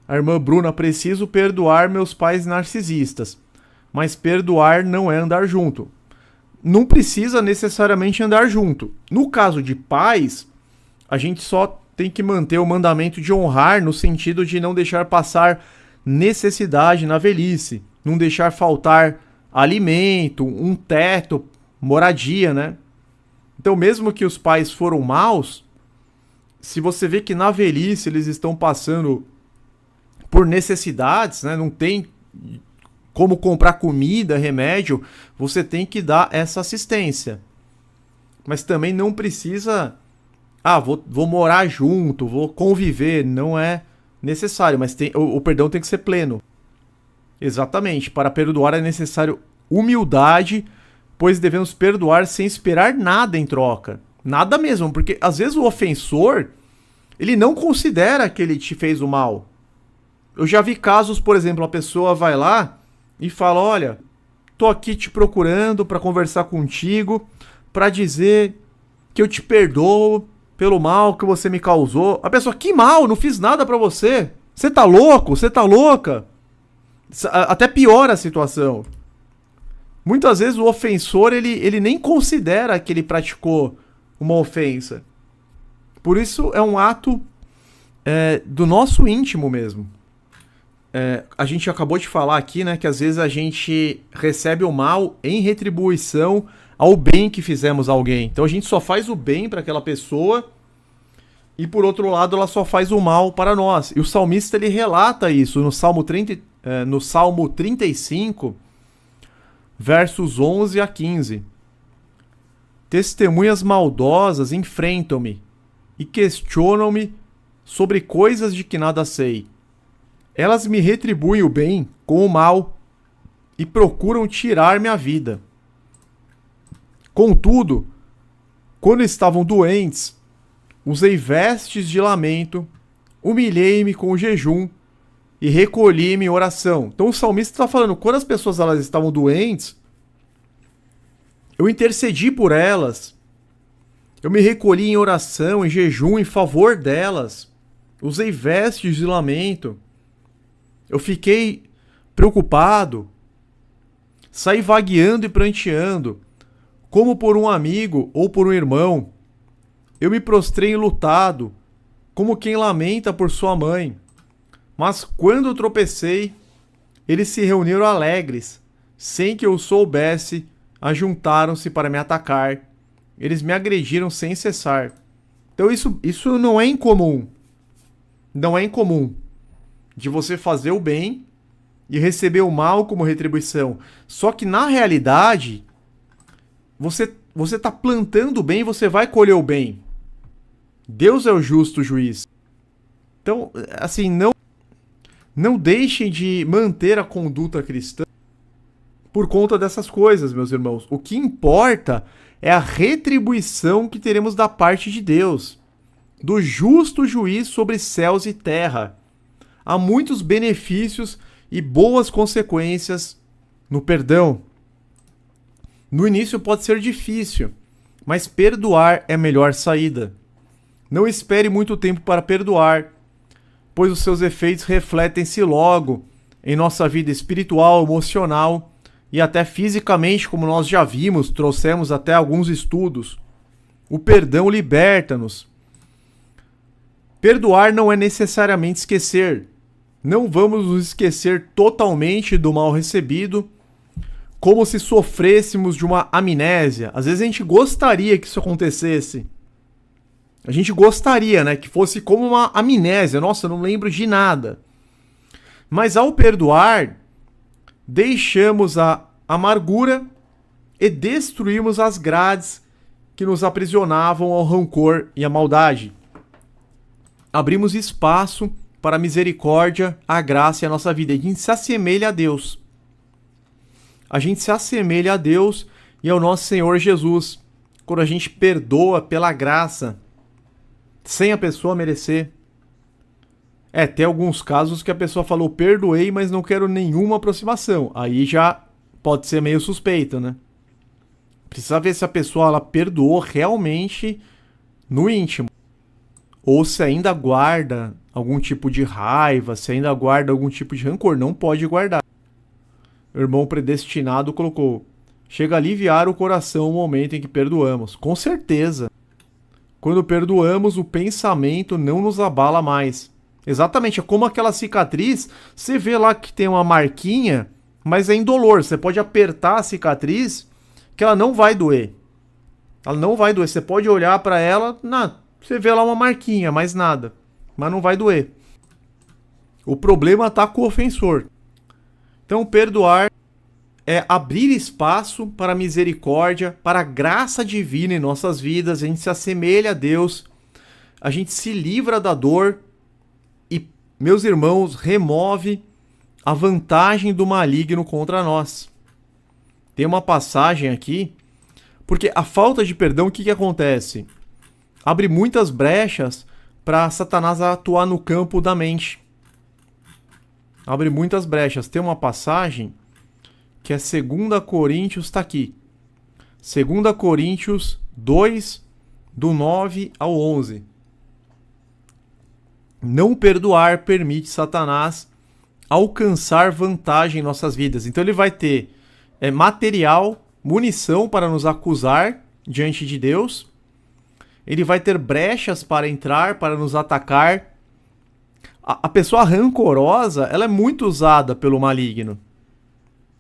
A irmã Bruna, preciso perdoar meus pais narcisistas. Mas perdoar não é andar junto. Não precisa necessariamente andar junto. No caso de pais, a gente só tem que manter o mandamento de honrar no sentido de não deixar passar necessidade na velhice, não deixar faltar alimento, um teto, moradia, né? Então, mesmo que os pais foram maus, se você vê que na velhice eles estão passando por necessidades, né? Não tem como comprar comida, remédio, você tem que dar essa assistência. Mas também não precisa, vou morar junto, vou conviver, não é necessário, mas o perdão tem que ser pleno. Exatamente, para perdoar é necessário humildade, pois devemos perdoar sem esperar nada em troca. Nada mesmo, porque às vezes o ofensor, ele não considera que ele te fez o mal. Eu já vi casos, por exemplo, a pessoa vai lá e fala, olha, tô aqui te procurando para conversar contigo, para dizer que eu te perdoo pelo mal que você me causou. A pessoa, que mal? Não fiz nada para você. Você tá louco? Você tá louca? Até piora a situação. Muitas vezes o ofensor, ele nem considera que ele praticou uma ofensa. Por isso é um ato do nosso íntimo mesmo. A gente acabou de falar aqui, né, que às vezes a gente recebe o mal em retribuição ao bem que fizemos a alguém. Então a gente só faz o bem para aquela pessoa e por outro lado ela só faz o mal para nós. E o salmista ele relata isso no Salmo 35, versos 11 a 15. Testemunhas maldosas enfrentam-me e questionam-me sobre coisas de que nada sei. Elas me retribuem o bem com o mal e procuram tirar minha vida. Contudo, quando estavam doentes, usei vestes de lamento, humilhei-me com jejum e recolhi-me em oração. Então o salmista está falando, quando as pessoas elas estavam doentes, eu intercedi por elas, eu me recolhi em oração, em jejum, em favor delas, usei vestes de lamento, eu fiquei preocupado, saí vagueando e pranteando, como por um amigo ou por um irmão. Eu me prostrei enlutado, como quem lamenta por sua mãe. Mas quando tropecei, eles se reuniram alegres, sem que eu soubesse, ajuntaram-se para me atacar. Eles me agrediram sem cessar. Então isso não é incomum. Não é incomum de você fazer o bem e receber o mal como retribuição. Só que na realidade, você está plantando o bem e você vai colher o bem. Deus é o justo juiz. Então, assim, não deixem de manter a conduta cristã por conta dessas coisas, meus irmãos. O que importa é a retribuição que teremos da parte de Deus, do justo juiz sobre céus e terra. Há muitos benefícios e boas consequências no perdão. No início pode ser difícil, mas perdoar é a melhor saída. Não espere muito tempo para perdoar, pois os seus efeitos refletem-se logo em nossa vida espiritual, emocional e até fisicamente, como nós já vimos, trouxemos até alguns estudos. O perdão liberta-nos. Perdoar não é necessariamente esquecer. Não vamos nos esquecer totalmente do mal recebido, como se sofrêssemos de uma amnésia. Às vezes a gente gostaria que isso acontecesse. A gente gostaria, né, que fosse como uma amnésia. Nossa, eu não lembro de nada. Mas ao perdoar, deixamos a amargura e destruímos as grades que nos aprisionavam ao rancor e à maldade. Abrimos espaço para a misericórdia, a graça e a nossa vida. A gente se assemelha a Deus. A gente se assemelha a Deus e ao nosso Senhor Jesus. Quando a gente perdoa pela graça, sem a pessoa merecer. Tem alguns casos que a pessoa falou, perdoei, mas não quero nenhuma aproximação. Aí já pode ser meio suspeito, né? Precisa ver se a pessoa ela perdoou realmente no íntimo. Ou se ainda guarda algum tipo de raiva, se ainda guarda algum tipo de rancor. Não pode guardar. O irmão predestinado colocou, chega a aliviar o coração o momento em que perdoamos. Com certeza. Quando perdoamos, o pensamento não nos abala mais. Exatamente, é como aquela cicatriz, você vê lá que tem uma marquinha, mas é indolor. Você pode apertar a cicatriz, que ela não vai doer. Ela não vai doer. Você pode olhar para ela, você vê lá uma marquinha, mais nada. Mas não vai doer. O problema está com o ofensor. Então, perdoar é abrir espaço para a misericórdia, para a graça divina em nossas vidas. A gente se assemelha a Deus, a gente se livra da dor e, meus irmãos, remove a vantagem do maligno contra nós. Tem uma passagem aqui, porque a falta de perdão, o que acontece? Abre muitas brechas para Satanás atuar no campo da mente. Abre muitas brechas. Tem uma passagem que é 2 Coríntios, está aqui. 2 Coríntios 2, do 9 ao 11. Não perdoar permite Satanás alcançar vantagem em nossas vidas. Então ele vai ter material, munição para nos acusar diante de Deus. Ele vai ter brechas para entrar, para nos atacar. A pessoa rancorosa, ela é muito usada pelo maligno.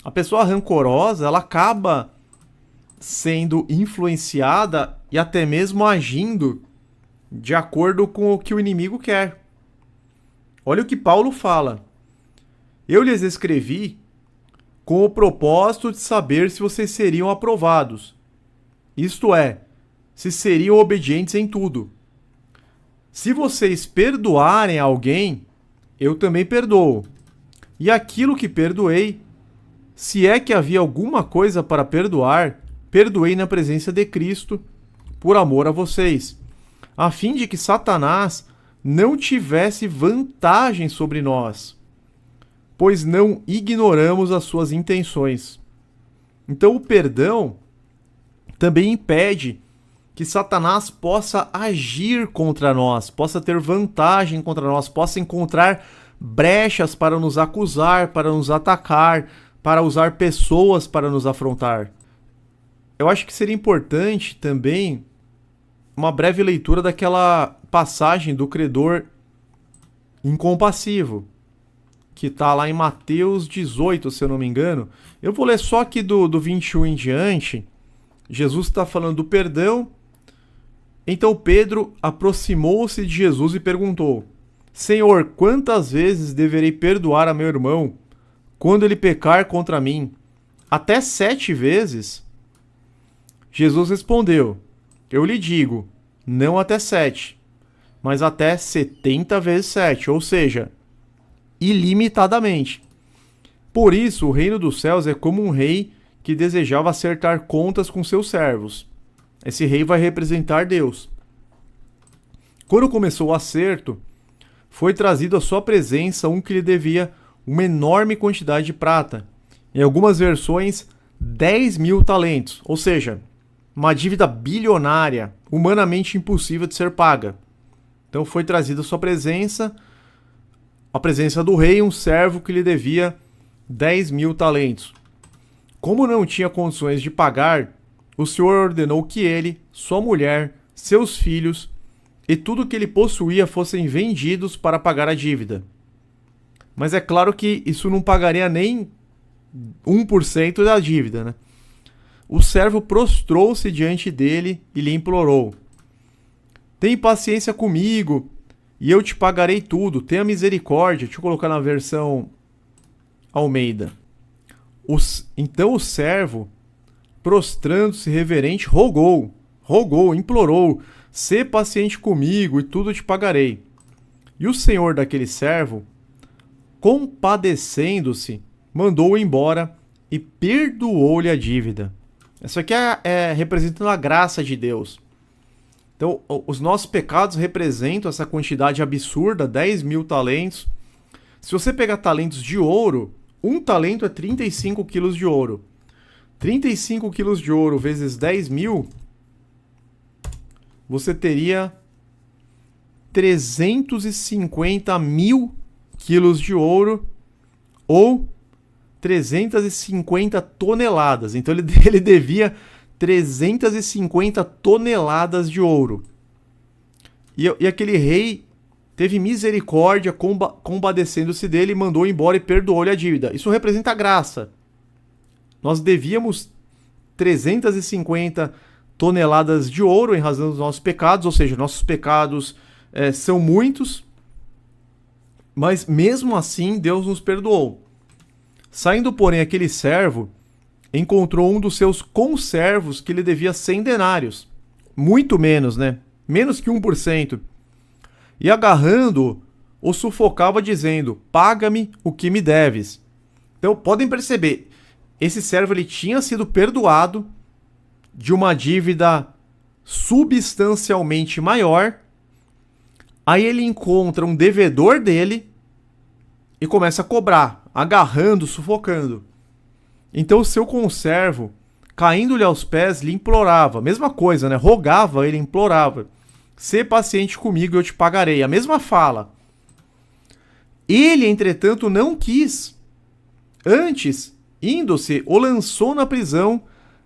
A pessoa rancorosa, ela acaba sendo influenciada e até mesmo agindo de acordo com o que o inimigo quer. Olha o que Paulo fala. Eu lhes escrevi com o propósito de saber se vocês seriam aprovados. Isto é, se seriam obedientes em tudo. Se vocês perdoarem alguém, eu também perdoo. E aquilo que perdoei, se é que havia alguma coisa para perdoar, perdoei na presença de Cristo, por amor a vocês, a fim de que Satanás não tivesse vantagem sobre nós, pois não ignoramos as suas intenções. Então o perdão também impede que Satanás possa agir contra nós, possa ter vantagem contra nós, possa encontrar brechas para nos acusar, para nos atacar, para usar pessoas para nos afrontar. Eu acho que seria importante também uma breve leitura daquela passagem do credor incompassivo, que está lá em Mateus 18, se eu não me engano. Eu vou ler só aqui do 21 em diante. Jesus está falando do perdão. Então Pedro aproximou-se de Jesus e perguntou: Senhor, quantas vezes deverei perdoar a meu irmão quando ele pecar contra mim? Até 7 vezes? Jesus respondeu: Eu lhe digo, não até 7, mas até 70 vezes 7, ou seja, ilimitadamente. Por isso, o reino dos céus é como um rei que desejava acertar contas com seus servos. Esse rei vai representar Deus. Quando começou o acerto, foi trazido à sua presença um que lhe devia uma enorme quantidade de prata. Em algumas versões, 10.000 talentos, ou seja, uma dívida bilionária, humanamente impossível de ser paga. Então foi trazido à sua presença, a presença do rei, um servo que lhe devia 10.000 talentos. Como não tinha condições de pagar, o Senhor ordenou que ele, sua mulher, seus filhos e tudo que ele possuía fossem vendidos para pagar a dívida. Mas é claro que isso não pagaria nem 1% da dívida, né? O servo prostrou-se diante dele e lhe implorou: Tem paciência comigo e eu te pagarei tudo. Tenha misericórdia. Deixa eu colocar na versão Almeida. Então o servo, prostrando-se reverente, rogou, implorou: Sê paciente comigo e tudo te pagarei. E o senhor daquele servo, compadecendo-se, mandou-o embora e perdoou-lhe a dívida. Isso aqui é representando a graça de Deus. Então, os nossos pecados representam essa quantidade absurda, 10.000 talentos. Se você pegar talentos de ouro, um talento é 35 quilos de ouro. 35 quilos de ouro vezes 10.000, você teria 350.000 quilos de ouro ou 350 toneladas. Então ele devia 350 toneladas de ouro. E aquele rei teve misericórdia, compadecendo-se dele, mandou embora e perdoou-lhe a dívida. Isso representa a graça. Nós devíamos 350 toneladas de ouro em razão dos nossos pecados, ou seja, nossos pecados são muitos, mas mesmo assim Deus nos perdoou. Saindo, porém, aquele servo encontrou um dos seus conservos que lhe devia 100 denários. Muito menos, né? Menos que 1%. E agarrando-o, o sufocava dizendo: Paga-me o que me deves. Então, podem perceber, esse servo ele tinha sido perdoado de uma dívida substancialmente maior. Aí ele encontra um devedor dele e começa a cobrar, agarrando, sufocando. Então o seu conservo, caindo-lhe aos pés, lhe implorava. Mesma coisa, né? Rogava, ele implorava: Sê paciente comigo e eu te pagarei. A mesma fala. Ele, entretanto, não quis. Antes, indo-se, o lançou na prisão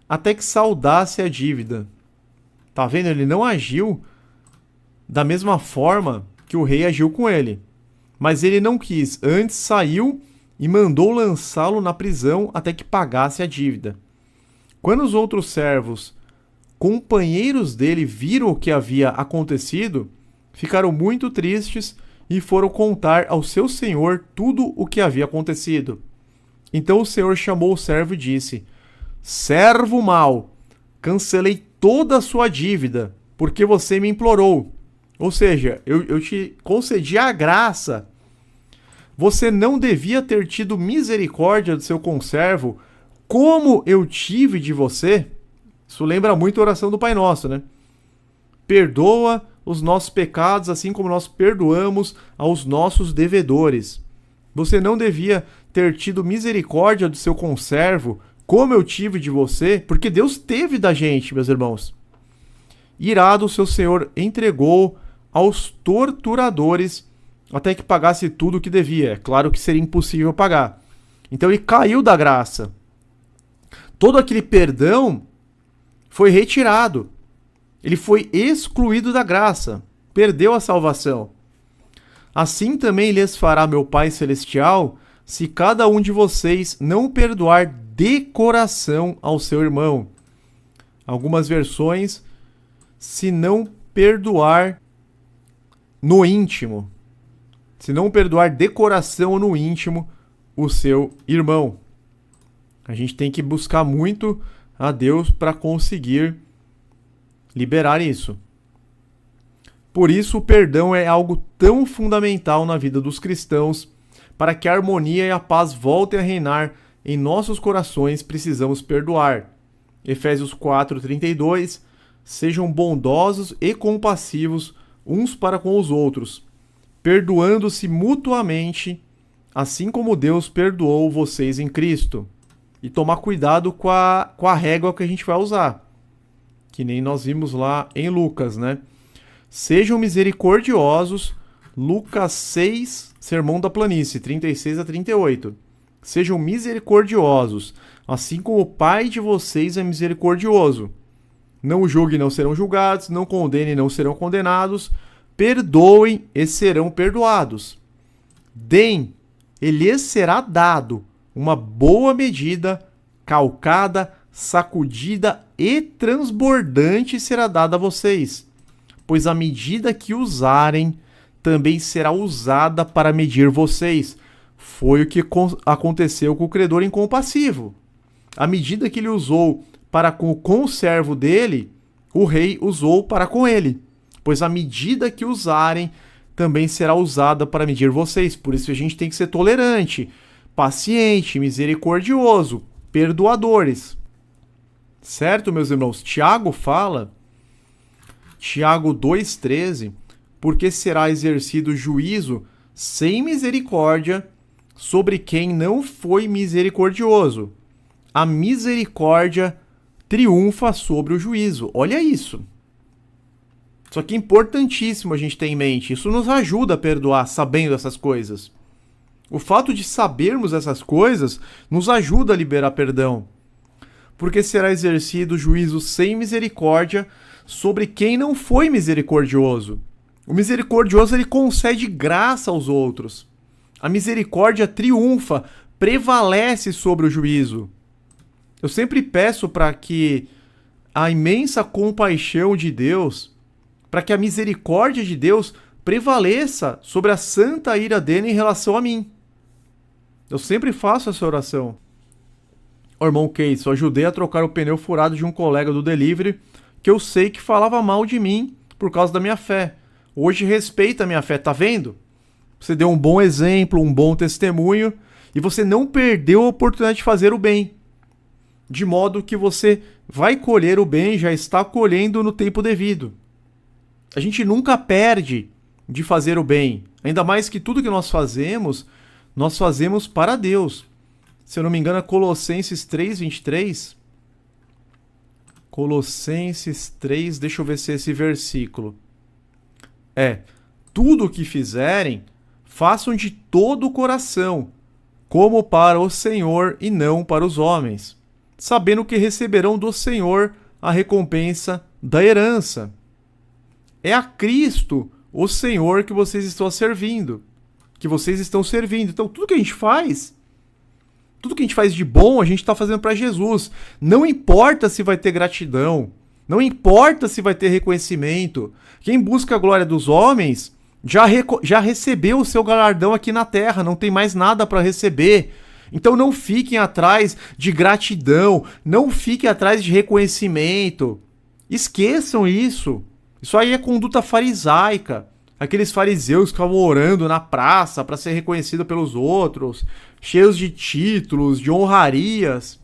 até que saldasse a dívida. Tá vendo? Ele não agiu da mesma forma que o rei agiu com ele. Mas ele não quis. Antes saiu e mandou lançá-lo na prisão até que pagasse a dívida. Quando os outros servos, companheiros dele, viram o que havia acontecido, ficaram muito tristes e foram contar ao seu senhor tudo o que havia acontecido. Então o senhor chamou o servo e disse: Servo mau, cancelei toda a sua dívida, porque você me implorou. Ou seja, eu te concedi a graça. Você não devia ter tido misericórdia do seu conservo, como eu tive de você? Isso lembra muito a oração do Pai Nosso, né? perdoa os nossos pecados, assim como nós perdoamos aos nossos devedores. Você não devia ter tido misericórdia do seu conservo, como eu tive de você, porque Deus teve da gente, meus irmãos. Irado, seu senhor entregou aos torturadores até que pagasse tudo o que devia. É claro que seria impossível pagar. Então ele caiu da graça. Todo aquele perdão foi retirado. Ele foi excluído da graça. Perdeu a salvação. Assim também lhes fará meu Pai Celestial, se cada um de vocês não perdoar de coração ao seu irmão. Algumas versões, se não perdoar no íntimo. Se não perdoar de coração ou no íntimo o seu irmão. A gente tem que buscar muito a Deus para conseguir liberar isso. Por isso, o perdão é algo tão fundamental na vida dos cristãos. Para que a harmonia e a paz voltem a reinar em nossos corações, precisamos perdoar. Efésios 4:32. Sejam bondosos e compassivos uns para com os outros, perdoando-se mutuamente, assim como Deus perdoou vocês em Cristo. E tomar cuidado com a régua que a gente vai usar, que nem nós vimos lá em Lucas, né? Sejam misericordiosos, Lucas 6, Sermão da Planície, 36-38. Sejam misericordiosos, assim como o Pai de vocês é misericordioso. Não julguem, não serão julgados, não condenem, não serão condenados, perdoem e serão perdoados. Deem, e lhes será dado uma boa medida, calcada, sacudida e transbordante será dada a vocês, pois a medida que usarem também será usada para medir vocês. Foi o que aconteceu com o credor incompassivo. A medida que ele usou para com o conservo dele, o rei usou para com ele, pois a medida que usarem também será usada para medir vocês. Por isso a gente tem que ser tolerante, paciente, misericordioso, perdoadores. Certo, meus irmãos? Tiago fala, Tiago 2,13, porque será exercido juízo sem misericórdia sobre quem não foi misericordioso. A misericórdia triunfa sobre o juízo. Olha isso. Isso aqui é importantíssimo a gente ter em mente. Isso nos ajuda a perdoar sabendo essas coisas. O fato de sabermos essas coisas nos ajuda a liberar perdão. Porque será exercido juízo sem misericórdia sobre quem não foi misericordioso. O misericordioso, ele concede graça aos outros. A misericórdia triunfa, prevalece sobre o juízo. Eu sempre peço para que a imensa compaixão de Deus, para que a misericórdia de Deus prevaleça sobre a santa ira dele em relação a mim. Eu sempre faço essa oração. Ô, irmão Case, eu ajudei a trocar o pneu furado de um colega do delivery que eu sei que falava mal de mim por causa da minha fé. Hoje respeita a minha fé, tá vendo? Você deu um bom exemplo, um bom testemunho e você não perdeu a oportunidade de fazer o bem. De modo que você vai colher o bem, já está colhendo no tempo devido. A gente nunca perde de fazer o bem. Ainda mais que tudo que nós fazemos para Deus. Se eu não me engano, é Colossenses 3:23. Colossenses 3, deixa eu ver se é esse versículo. Tudo o que fizerem, façam de todo o coração, como para o Senhor e não para os homens, sabendo que receberão do Senhor a recompensa da herança. É a Cristo, o Senhor, que vocês estão servindo. Então, tudo que a gente faz de bom, a gente está fazendo para Jesus. Não importa se vai ter gratidão, não importa se vai ter reconhecimento. Quem busca a glória dos homens já recebeu o seu galardão aqui na terra, não tem mais nada para receber. Então não fiquem atrás de gratidão, não fiquem atrás de reconhecimento. Esqueçam isso. Isso aí é conduta farisaica. Aqueles fariseus que estavam orando na praça para ser reconhecido pelos outros, cheios de títulos, de honrarias.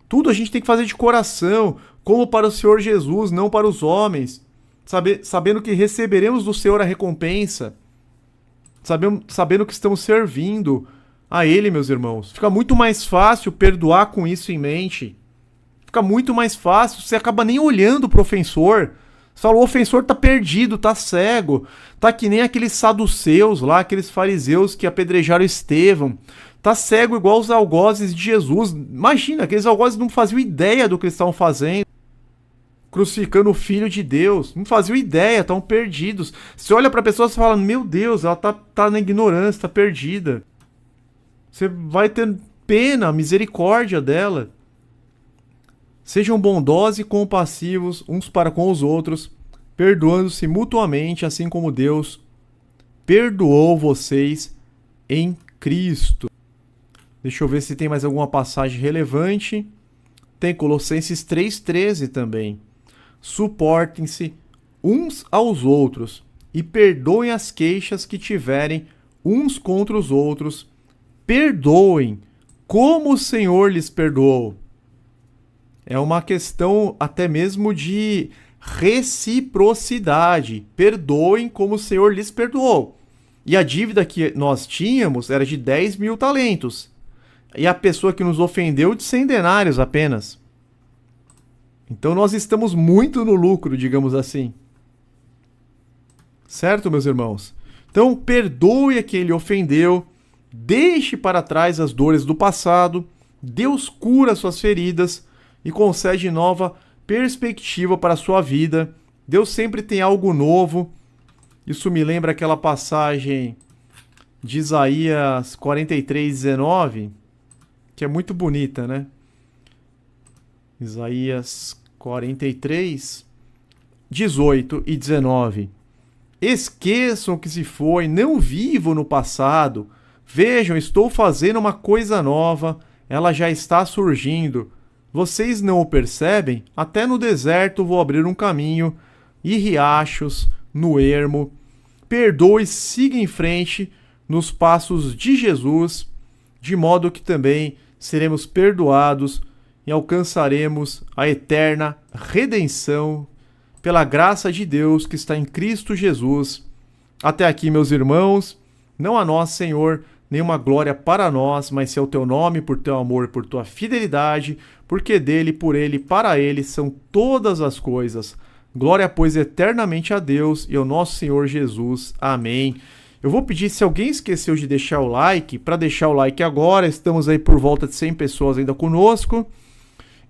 Tudo a gente tem que fazer de coração, como para o Senhor Jesus, não para os homens. sabendo que receberemos do Senhor a recompensa, sabendo que estamos servindo a Ele, meus irmãos. Fica muito mais fácil perdoar com isso em mente. Fica muito mais fácil, você acaba nem olhando pro ofensor. Você fala, o ofensor tá perdido, tá cego, tá que nem aqueles saduceus lá, aqueles fariseus que apedrejaram Estevão. Tá cego igual os algozes de Jesus. Imagina, aqueles algozes não faziam ideia do que eles estavam fazendo. Crucificando o Filho de Deus. Não faziam ideia, estavam perdidos. Você olha pra pessoa e fala, meu Deus, ela tá na ignorância, tá perdida. Você vai ter pena, misericórdia dela. Sejam bondosos e compassivos uns para com os outros, perdoando-se mutuamente, assim como Deus perdoou vocês em Cristo. Deixa eu ver se tem mais alguma passagem relevante. Tem Colossenses 3,13 também. Suportem-se uns aos outros e perdoem as queixas que tiverem uns contra os outros. Perdoem como o Senhor lhes perdoou. É uma questão até mesmo de reciprocidade. Perdoem como o Senhor lhes perdoou. E a dívida que nós tínhamos era de 10 mil talentos. E a pessoa que nos ofendeu de 100 denários apenas. Então nós estamos muito no lucro, digamos assim. Certo, meus irmãos? Então perdoe a quem lhe ofendeu. Deixe para trás as dores do passado. Deus cura suas feridas e concede nova perspectiva para a sua vida. Deus sempre tem algo novo. Isso me lembra aquela passagem de Isaías 43:19, que é muito bonita, né? Isaías 43:18 e 19. Esqueçam o que se foi, não vivam no passado. Vejam, estou fazendo uma coisa nova, ela já está surgindo. Vocês não o percebem? Até no deserto vou abrir um caminho e riachos no ermo. Perdoe e siga em frente nos passos de Jesus, de modo que também seremos perdoados e alcançaremos a eterna redenção pela graça de Deus que está em Cristo Jesus. Até aqui, meus irmãos, não a nós, Senhor, nenhuma glória para nós, mas se é o teu nome, por teu amor, por tua fidelidade, porque dele, por ele, para ele são todas as coisas. Glória, pois, eternamente a Deus e ao nosso Senhor Jesus. Amém. Eu vou pedir, se alguém esqueceu de deixar o like, para deixar o like agora. Estamos aí por volta de 100 pessoas ainda conosco.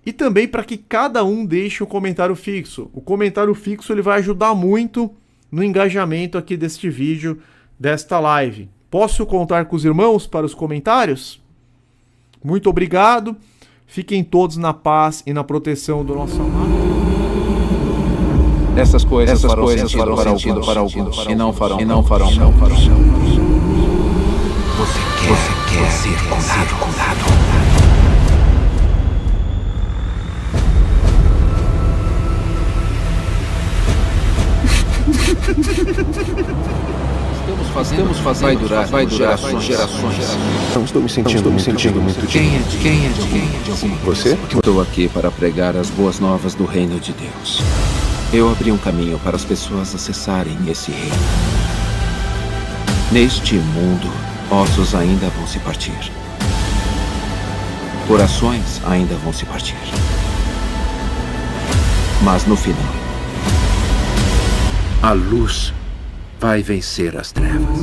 E também para que cada um deixe um comentário fixo. O comentário fixo ele vai ajudar muito no engajamento aqui deste vídeo, desta live. Posso contar com os irmãos para os comentários? Muito obrigado. Fiquem todos na paz e na proteção do nosso amado. Essas coisas farão sentido para alguns e não farão. Você quer ser curado. Estamos fazendo, vai durar gerações. Não estou me sentindo muito Quem é de alguma Você? Estou aqui para pregar as boas novas do reino de Deus. Eu abri um caminho para as pessoas acessarem esse reino. Neste mundo, ossos ainda vão se partir. Corações ainda vão se partir. Mas no final, a luz vai vencer as trevas.